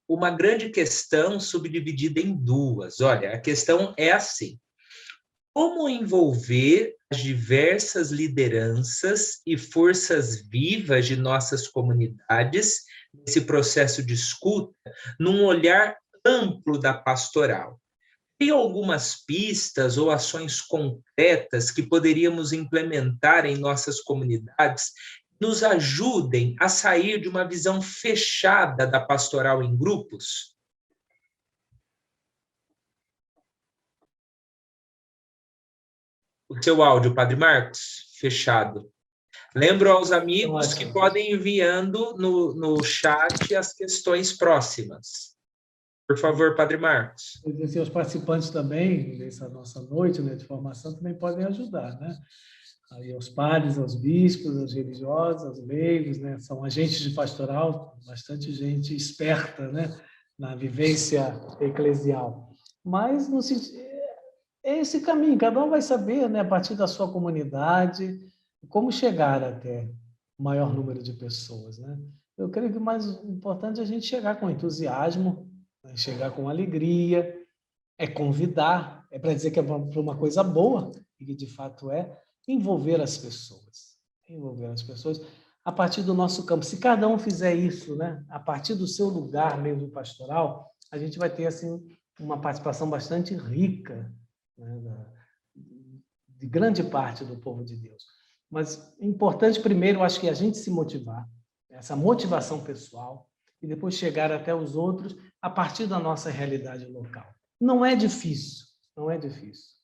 uma grande questão subdividida em duas. Olha, a questão é assim: como envolver as diversas lideranças e forças vivas de nossas comunidades nesse processo de escuta, num olhar amplo da pastoral. Tem algumas pistas ou ações concretas que poderíamos implementar em nossas comunidades que nos ajudem a sair de uma visão fechada da pastoral em grupos? O seu áudio, Padre Marcos, fechado. Lembro aos amigos que podem ir enviando no chat as questões próximas. Por favor, Padre Marcos. Os participantes também dessa nossa noite, né, de formação também podem ajudar, né? Aí aos padres, aos bispos, aos religiosos, aos leigos, né? São agentes de pastoral, bastante gente esperta, né, na vivência eclesial. Mas no sentido, é esse caminho, cada um vai saber, né, a partir da sua comunidade, como chegar até o maior número de pessoas, né? Eu creio que o mais importante é a gente chegar com entusiasmo, né, chegar com alegria, é convidar, é para dizer que é para uma coisa boa, e que de fato é, envolver as pessoas a partir do nosso campo. Se cada um fizer isso, né, a partir do seu lugar mesmo pastoral, a gente vai ter assim uma participação bastante rica, né, de grande parte do povo de Deus. Mas é importante primeiro, eu acho que a gente se motivar, essa motivação pessoal, e depois chegar até os outros a partir da nossa realidade local. Não é difícil, não é difícil.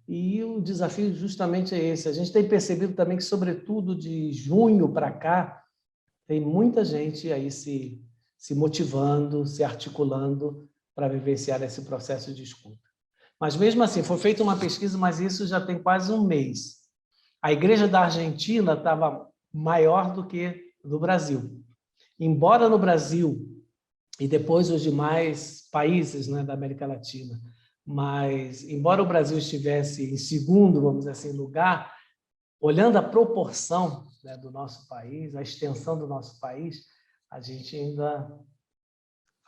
E o desafio justamente é esse. A gente tem percebido também que, sobretudo de junho para cá, tem muita gente aí se motivando, se articulando para vivenciar esse processo de escuta. Mas mesmo assim, foi feita uma pesquisa, mas isso já tem quase um mês. A Igreja da Argentina estava maior do que do Brasil. Embora no Brasil, e depois os demais países, né, da América Latina, mas embora o Brasil estivesse em segundo, vamos dizer assim, lugar, olhando a proporção, né, do nosso país, a extensão do nosso país, a gente ainda,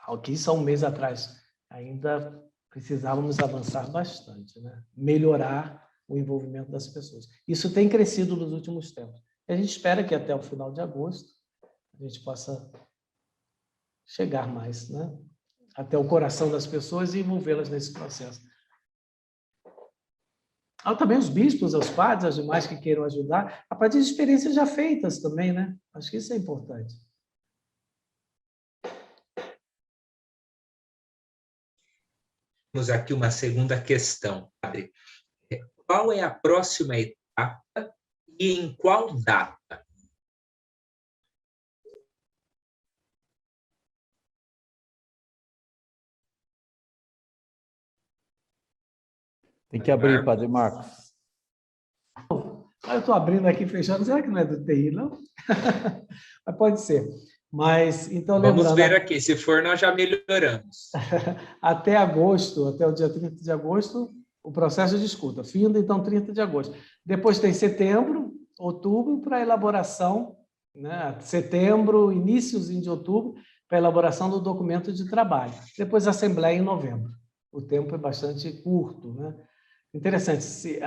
aqui só um mês atrás, ainda precisávamos avançar bastante, né? Melhorar o envolvimento das pessoas. Isso tem crescido nos últimos tempos. A gente espera que até o final de agosto a gente possa chegar mais, né, até o coração das pessoas e envolvê-las nesse processo. Há também os bispos, os padres, os demais que queiram ajudar, a partir de experiências já feitas também, né? Acho que isso é importante. Temos aqui uma segunda questão, padre. Qual é a próxima etapa e em qual data? Tem que abrir, Padre Marcos. Eu estou abrindo aqui, fechando. Será que não é do TI, não? Mas pode ser. Mas, então, vamos ver aqui. Se for, nós já melhoramos. Até agosto, até o dia 30 de agosto, o processo de escuta. Finda, então, 30 de agosto. Depois tem setembro, outubro, para elaboração, né? Setembro, iníciozinho de outubro, para elaboração do documento de trabalho. Depois, assembleia em novembro. O tempo é bastante curto, né? Interessante,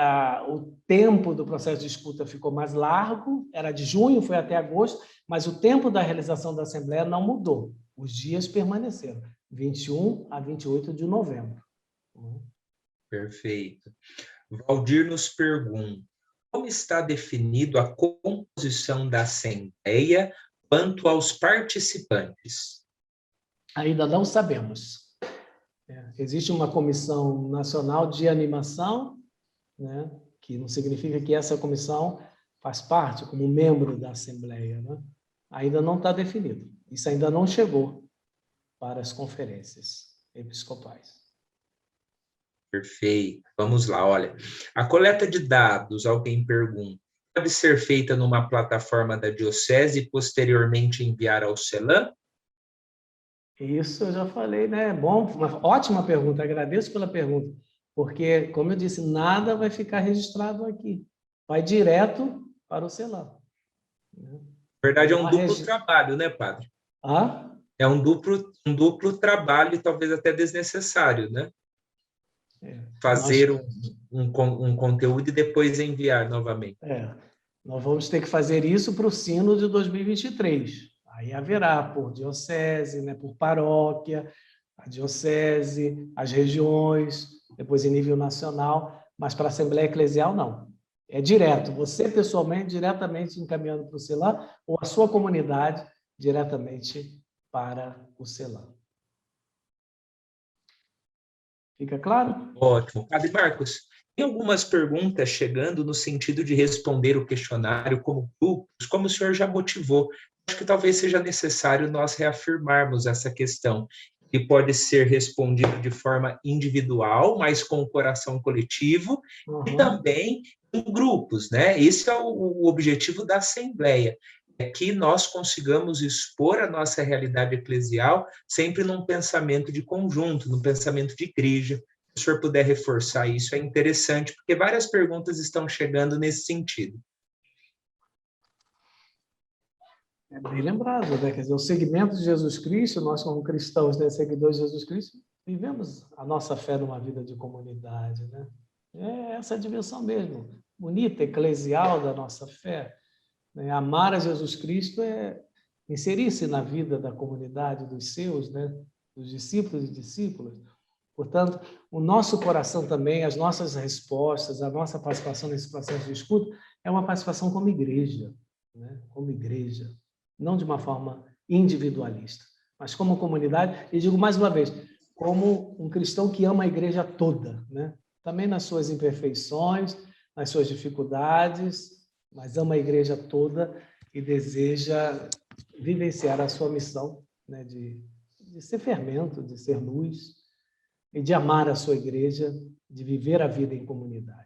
o tempo do processo de escuta ficou mais largo, era de junho, foi até agosto, mas o tempo da realização da Assembleia não mudou. Os dias permaneceram, 21 a 28 de novembro. Perfeito. Valdir nos pergunta, como está definido a composição da Assembleia quanto aos participantes? Ainda não sabemos. Existe uma comissão nacional de animação, né, que não significa que essa comissão faz parte como membro da Assembleia, né? Ainda não está definido. Isso ainda não chegou para as conferências episcopais. Perfeito. Vamos lá, olha. A coleta de dados, alguém pergunta, pode ser feita numa plataforma da Diocese e posteriormente enviar ao CELAM? Isso eu já falei, né? Bom, uma ótima pergunta, agradeço pela pergunta, porque, como eu disse, nada vai ficar registrado aqui, vai direto para o CELAM. Na verdade, é um duplo trabalho, né, padre? Ah? É um duplo trabalho e talvez até desnecessário, né? fazer um conteúdo e depois enviar novamente. Nós vamos ter que fazer isso para o Sino de 2023. Aí haverá por diocese, né, por paróquia, a diocese, as regiões, depois em nível nacional, mas para a Assembleia Eclesial não. É direto, você pessoalmente, diretamente encaminhando para o CELAM, ou a sua comunidade diretamente para o CELAM. Fica claro? Ótimo. Padre Marcos, tem algumas perguntas chegando no sentido de responder o questionário como grupos, como o senhor já motivou. Acho que talvez seja necessário nós reafirmarmos essa questão, que pode ser respondido de forma individual, mas com o coração coletivo, e também em grupos, né? Esse é o objetivo da Assembleia, é que nós consigamos expor a nossa realidade eclesial sempre num pensamento de conjunto, num pensamento de igreja. Se o senhor puder reforçar isso, é interessante, porque várias perguntas estão chegando nesse sentido. É bem lembrado, né? Quer dizer, o segmento de Jesus Cristo, nós como cristãos, né, seguidores de Jesus Cristo, vivemos a nossa fé numa vida de comunidade, né? É essa dimensão mesmo, bonita, eclesial da nossa fé. Né? Amar a Jesus Cristo é inserir-se na vida da comunidade, dos seus, né? Dos discípulos e discípulas. Portanto, o nosso coração também, as nossas respostas, a nossa participação nesse processo de escuta é uma participação como igreja, né? Como igreja. Não de uma forma individualista, mas como comunidade, e digo mais uma vez, como um cristão que ama a igreja toda, né? Também nas suas imperfeições, nas suas dificuldades, mas ama a igreja toda e deseja vivenciar a sua missão, né? de ser fermento, de ser luz, e de amar a sua igreja, de viver a vida em comunidade.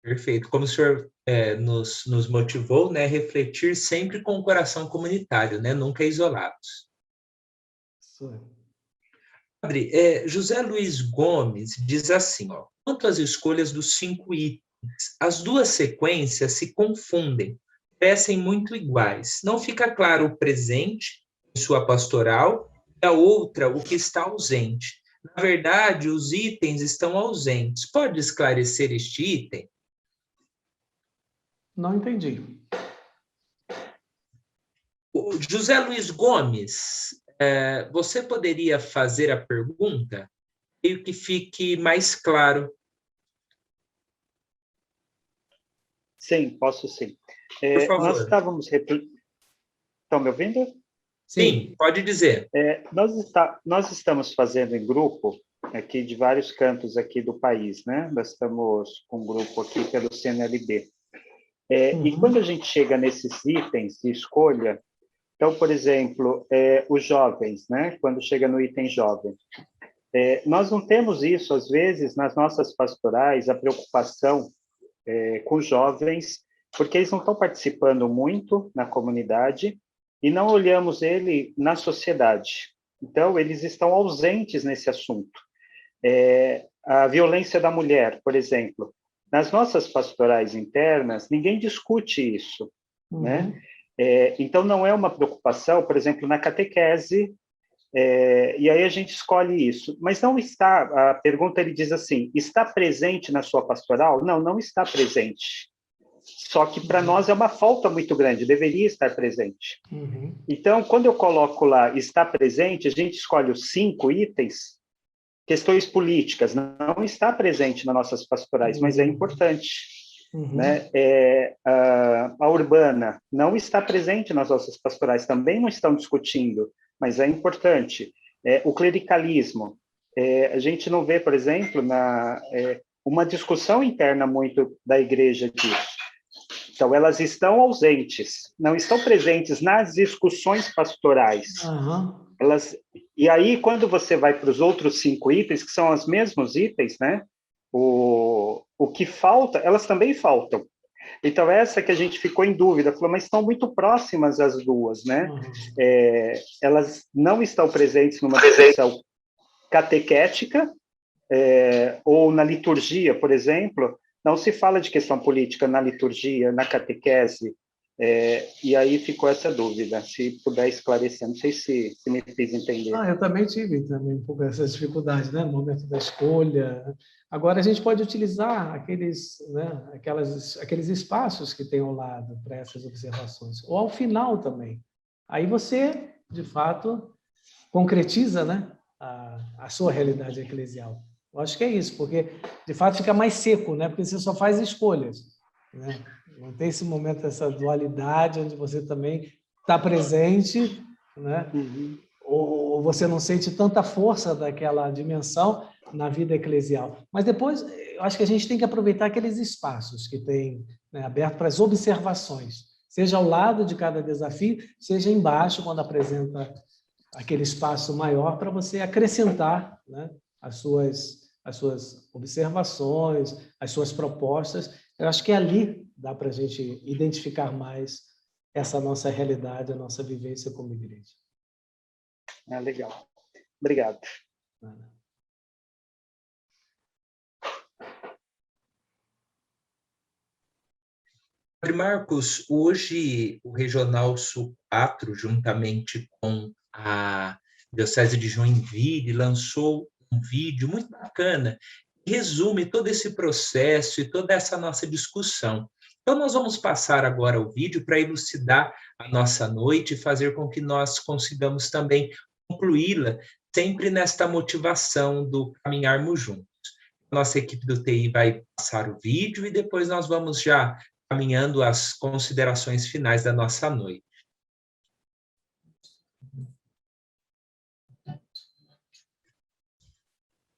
Perfeito. Como o senhor nos motivou, né, refletir sempre com o coração comunitário, né, nunca isolados. Isso é. Padre, José Luiz Gomes diz assim, ó, quanto às escolhas dos 5 itens, as duas sequências se confundem, parecem muito iguais. Não fica claro o presente em sua pastoral e a outra o que está ausente. Na verdade, os itens estão ausentes. Pode esclarecer este item? Não entendi. O José Luiz Gomes, você poderia fazer a pergunta e que fique mais claro? Sim, posso sim. Por favor. Nós estávamos... Estão me ouvindo? Sim, pode dizer. Nós estamos fazendo em grupo aqui de vários cantos aqui do país, né? Nós estamos com um grupo aqui pelo CNLB. E quando a gente chega nesses itens de escolha, então, por exemplo, os jovens, né? Quando chega no item jovem, nós não temos isso, às vezes, nas nossas pastorais, a preocupação com jovens, porque eles não estão participando muito na comunidade e não olhamos ele na sociedade. Então, eles estão ausentes nesse assunto. A violência da mulher, por exemplo, nas nossas pastorais internas, ninguém discute isso, né? Então, não é uma preocupação, por exemplo, na catequese, e aí a gente escolhe isso. Mas não está, a pergunta ele diz assim, está presente na sua pastoral? Não, não está presente. Só que para nós é uma falta muito grande, deveria estar presente. Então, quando eu coloco lá, está presente, a gente escolhe os 5 itens, questões políticas, não está presente nas nossas pastorais, mas é importante. Né? A urbana não está presente nas nossas pastorais, também não estão discutindo, mas é importante. O clericalismo, a gente não vê, por exemplo, uma discussão interna muito da igreja disso. Então, elas estão ausentes, não estão presentes nas discussões pastorais. E aí, quando você vai para os outros 5 itens, que são os mesmos itens, né? O que falta, elas também faltam. Então, essa que a gente ficou em dúvida, falou, mas estão muito próximas as duas, né? Elas não estão presentes numa discussão catequética, ou na liturgia, por exemplo, não se fala de questão política na liturgia, na catequese, E aí ficou essa dúvida, se puder esclarecer, não sei se me fiz entender. Eu também tive um pouco essa dificuldade, né, no momento da escolha. Agora, a gente pode utilizar aqueles espaços que tem ao lado para essas observações, ou ao final também. Aí você, de fato, concretiza, né, a sua realidade eclesial. Eu acho que é isso, porque, de fato, fica mais seco, né, porque você só faz escolhas, né? Não tem esse momento, essa dualidade, onde você também está presente, né? Ou você não sente tanta força daquela dimensão na vida eclesial. Mas depois, eu acho que a gente tem que aproveitar aqueles espaços que tem, né, aberto para as observações, seja ao lado de cada desafio, seja embaixo, quando apresenta aquele espaço maior, para você acrescentar, né, as suas observações, as suas propostas. Eu acho que ali dá para a gente identificar mais essa nossa realidade, a nossa vivência como igreja. Legal. Obrigado. Padre Marcos, hoje o Regional Sul 4, juntamente com a Diocese de Joinville, lançou um vídeo muito bacana que resume todo esse processo e toda essa nossa discussão. Então, nós vamos passar agora o vídeo para elucidar a nossa noite e fazer com que nós consigamos também concluí-la sempre nesta motivação do caminharmos juntos. Nossa equipe do TI vai passar o vídeo e depois nós vamos já caminhando as considerações finais da nossa noite.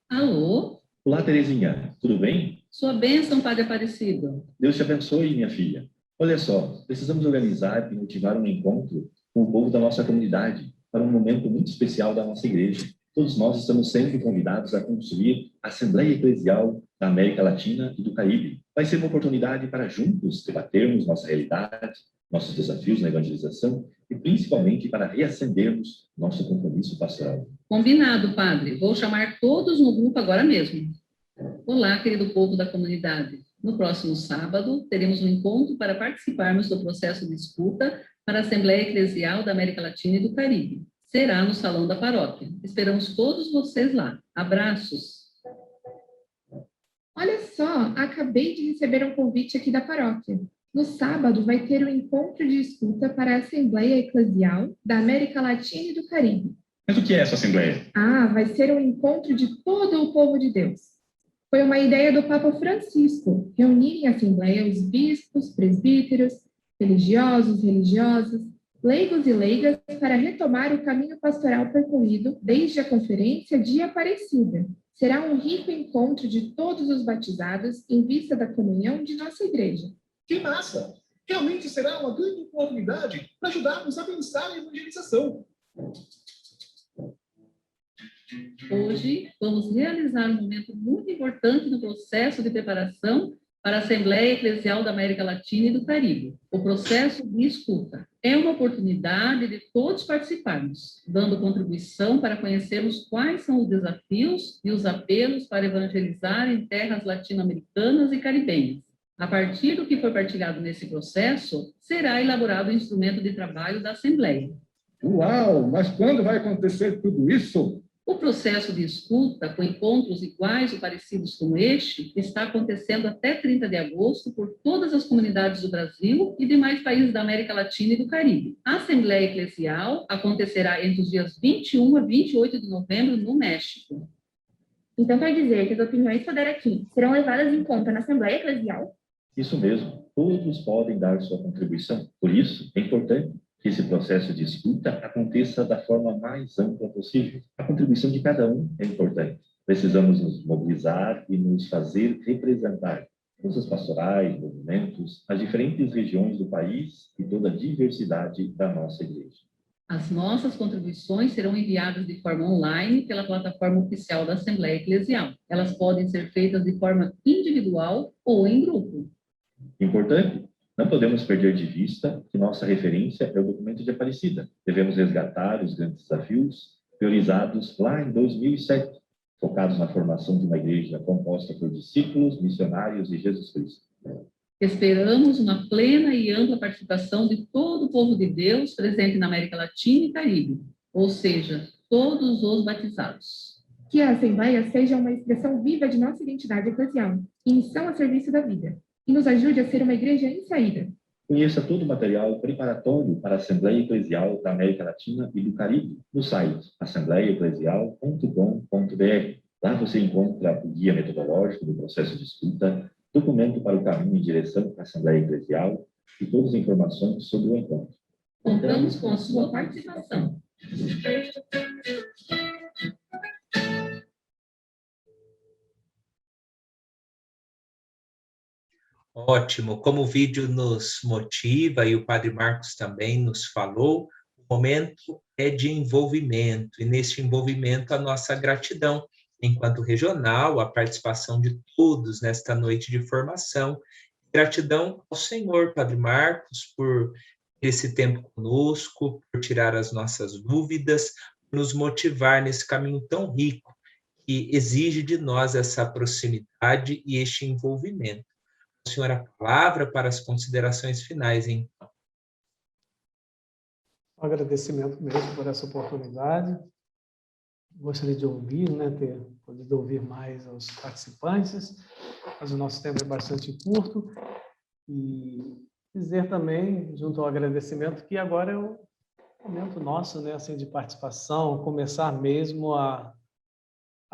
Alô? Olá, Terezinha. Tudo bem? Sua bênção, Padre Aparecido. Deus te abençoe, minha filha. Olha só, precisamos organizar e motivar um encontro com o povo da nossa comunidade para um momento muito especial da nossa igreja. Todos nós estamos sempre convidados a construir a Assembleia Eclesial da América Latina e do Caribe. Vai ser uma oportunidade para juntos debatermos nossa realidade, nossos desafios na evangelização e principalmente para reacendermos nosso compromisso pastoral. Combinado, Padre. Vou chamar todos no grupo agora mesmo. Olá, querido povo da comunidade. No próximo sábado, teremos um encontro para participarmos do processo de escuta para a Assembleia Eclesial da América Latina e do Caribe. Será no Salão da Paróquia. Esperamos todos vocês lá. Abraços. Olha só, acabei de receber um convite aqui da paróquia. No sábado vai ter um encontro de escuta para a Assembleia Eclesial da América Latina e do Caribe. Mas o que é essa Assembleia? Vai ser um encontro de todo o povo de Deus. Foi uma ideia do Papa Francisco, reunir em assembleia os bispos, presbíteros, religiosos, religiosas, leigos e leigas para retomar o caminho pastoral percorrido desde a Conferência de Aparecida. Será um rico encontro de todos os batizados em vista da comunhão de nossa igreja. Que massa! Realmente será uma grande oportunidade para ajudarmos a pensar a evangelização. Hoje, vamos realizar um momento muito importante no processo de preparação para a Assembleia Eclesial da América Latina e do Caribe. O processo de escuta é uma oportunidade de todos participarmos, dando contribuição para conhecermos quais são os desafios e os apelos para evangelizar em terras latino-americanas e caribenhas. A partir do que for partilhado nesse processo, será elaborado o instrumento de trabalho da Assembleia. Uau! Mas quando vai acontecer tudo isso? O processo de escuta, com encontros iguais ou parecidos com este, está acontecendo até 30 de agosto por todas as comunidades do Brasil e demais países da América Latina e do Caribe. A Assembleia Eclesial acontecerá entre os dias 21 a 28 de novembro no México. Então quer dizer que as opiniões que eu der aqui serão levadas em conta na Assembleia Eclesial? Isso mesmo. Todos podem dar sua contribuição. Por isso, é importante que esse processo de escuta aconteça da forma mais ampla possível. A contribuição de cada um é importante. Precisamos nos mobilizar e nos fazer representar forças pastorais, movimentos, as diferentes regiões do país e toda a diversidade da nossa igreja. As nossas contribuições serão enviadas de forma online pela plataforma oficial da Assembleia Eclesial. Elas podem ser feitas de forma individual ou em grupo. Importante, não podemos perder de vista que nossa referência é o documento de Aparecida. Devemos resgatar os grandes desafios priorizados lá em 2007, focados na formação de uma igreja composta por discípulos, missionários e Jesus Cristo. Esperamos uma plena e ampla participação de todo o povo de Deus presente na América Latina e Caribe, ou seja, todos os batizados. Que a Assembleia seja uma expressão viva de nossa identidade eclesial e missão a serviço da vida, e nos ajude a ser uma igreja em saída. Conheça todo o material preparatório para a Assembleia Eclesial da América Latina e do Caribe no site assembleiaeclesial.com.br. Lá você encontra o guia metodológico do processo de escuta, documento para o caminho em direção à Assembleia Eclesial e todas as informações sobre o encontro. Contamos com a sua participação. Ótimo, como o vídeo nos motiva e o Padre Marcos também nos falou, o momento é de envolvimento, e neste envolvimento a nossa gratidão, enquanto regional, a participação de todos nesta noite de formação. Gratidão ao Senhor, Padre Marcos, por esse tempo conosco, por tirar as nossas dúvidas, por nos motivar nesse caminho tão rico, que exige de nós essa proximidade e este envolvimento. Senhor, a palavra para as considerações finais, então. Um agradecimento mesmo por essa oportunidade. Gostaria de ouvir, ter podido ouvir mais os participantes, mas o nosso tempo é bastante curto. E dizer também, junto ao agradecimento, que agora é o momento nosso, assim, de participação, começar mesmo a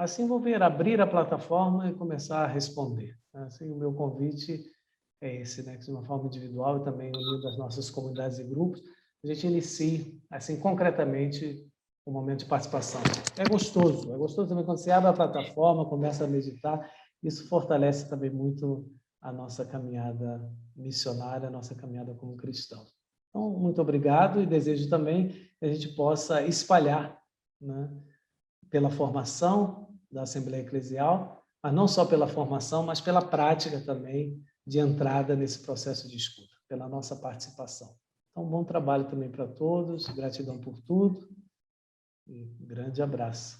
se envolver, abrir a plataforma e começar a responder. Assim, o meu convite é esse, que de uma forma individual e também unido às nossas comunidades e grupos, a gente inicie, assim, concretamente, o momento de participação. É gostoso também quando você abre a plataforma, começa a meditar, isso fortalece também muito a nossa caminhada missionária, a nossa caminhada como cristãos. Então, muito obrigado e desejo também que a gente possa espalhar, pela formação da Assembleia Eclesial, mas não só pela formação, mas pela prática também de entrada nesse processo de escuta, pela nossa participação. Então, bom trabalho também para todos, gratidão por tudo, e um grande abraço.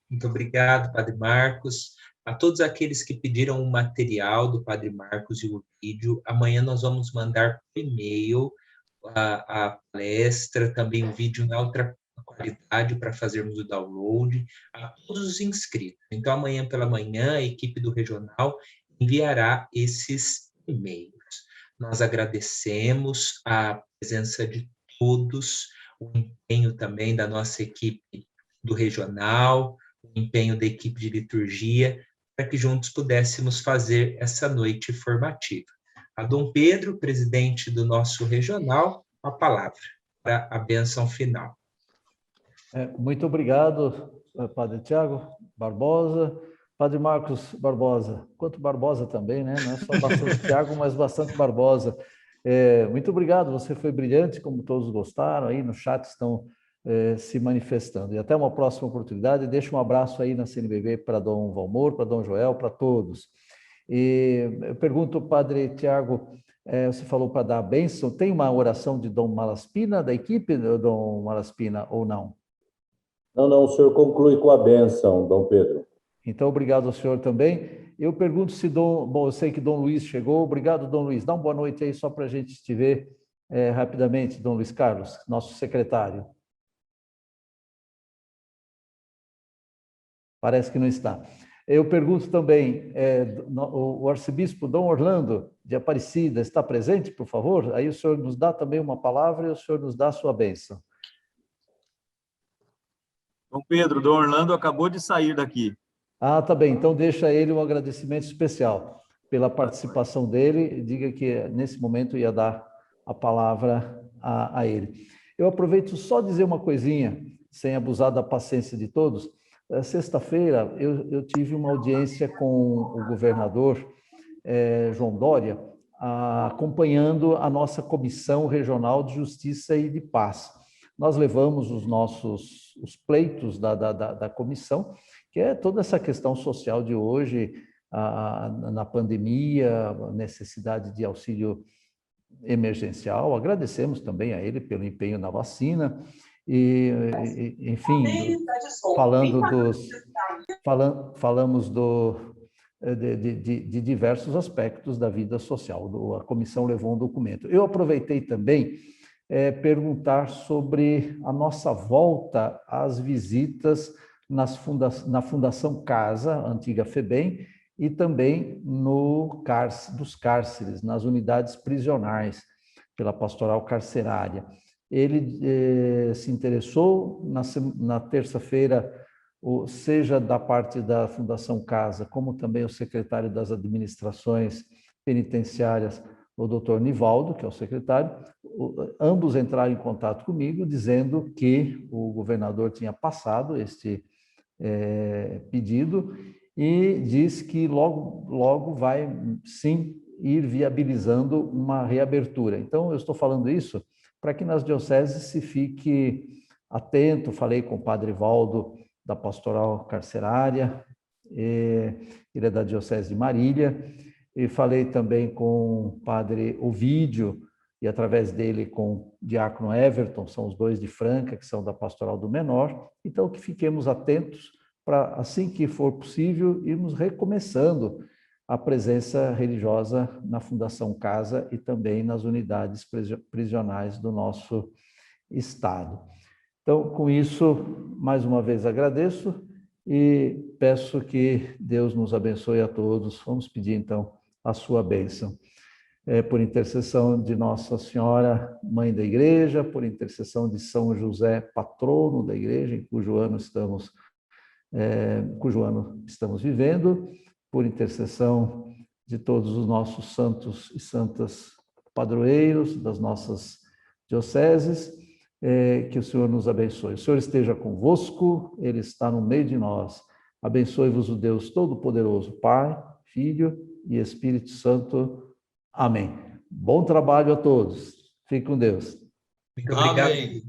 Muito obrigado, Padre Marcos. A todos aqueles que pediram o material do Padre Marcos e o vídeo, amanhã nós vamos mandar por e-mail a palestra, também o vídeo em alta qualidade para fazermos o download a todos os inscritos. Então, amanhã pela manhã, a equipe do Regional enviará esses e-mails. Nós agradecemos a presença de todos, o empenho também da nossa equipe do Regional, o empenho da equipe de liturgia, para que juntos pudéssemos fazer essa noite formativa. A Dom Pedro, presidente do nosso Regional, a palavra para a bênção final. Muito obrigado, Padre Tiago Barbosa, Padre Marcos Barbosa, quanto Barbosa também, não é só bastante Tiago, mas bastante Barbosa. Muito obrigado, você foi brilhante, como todos gostaram, aí no chat estão se manifestando. E até uma próxima oportunidade, deixo um abraço aí na CNBB para Dom Valmor, para Dom Joel, para todos. E eu pergunto, Padre Tiago, você falou para dar a bênção, tem uma oração de Dom Malaspina, da equipe, Dom Malaspina, ou não? Não, o senhor conclui com a bênção, Dom Pedro. Então, obrigado ao senhor também. Eu pergunto se bom, eu sei que Dom Luiz chegou. Obrigado, Dom Luiz. Dá uma boa noite aí, só para a gente te ver rapidamente, Dom Luiz Carlos, nosso secretário. Parece que não está. Eu pergunto também, o arcebispo Dom Orlando de Aparecida está presente, por favor? Aí o senhor nos dá também uma palavra e o senhor nos dá a sua bênção. Dom Pedro, Dom Orlando acabou de sair daqui. Ah, tá bem. Então deixa ele um agradecimento especial pela participação dele. Diga que nesse momento ia dar a palavra a ele. Eu aproveito só dizer uma coisinha, sem abusar da paciência de todos. Sexta-feira eu tive uma audiência com o governador João Dória, acompanhando a nossa Comissão Regional de Justiça e de Paz. Nós levamos os pleitos da comissão, que é toda essa questão social de hoje, na pandemia, a necessidade de auxílio emergencial. Agradecemos também a ele pelo empenho na vacina. E, enfim, falamos de diversos aspectos da vida social. A comissão levou um documento. Eu aproveitei também perguntar sobre a nossa volta às visitas na Fundação Casa, antiga FEBEM, e também dos cárceres, nas unidades prisionais, pela pastoral carcerária. Ele se interessou na terça-feira, seja da parte da Fundação Casa, como também o secretário das administrações penitenciárias, o doutor Nivaldo, que é o secretário, ambos entraram em contato comigo, dizendo que o governador tinha passado este pedido e diz que logo vai, sim, ir viabilizando uma reabertura. Então, eu estou falando isso para que nas dioceses se fique atento. Falei com o padre Valdo, da Pastoral Carcerária, ele é da Diocese de Marília, e falei também com o padre Ovídio, e através dele com o diácono Everton, são os dois de Franca, que são da Pastoral do Menor. Então, que fiquemos atentos para, assim que for possível, irmos recomeçando a presença religiosa na Fundação Casa e também nas unidades prisionais do nosso estado. Então, com isso, mais uma vez agradeço e peço que Deus nos abençoe a todos. Vamos pedir, então, a sua bênção. Por intercessão de Nossa Senhora, Mãe da Igreja, por intercessão de São José, patrono da Igreja, em cujo ano estamos vivendo, por intercessão de todos os nossos santos e santas padroeiros das nossas dioceses, que o Senhor nos abençoe. O Senhor esteja convosco, Ele está no meio de nós. Abençoe-vos o Deus Todo-Poderoso, Pai, Filho e Espírito Santo. Amém. Bom trabalho a todos. Fique com Deus. Muito obrigado. Amém.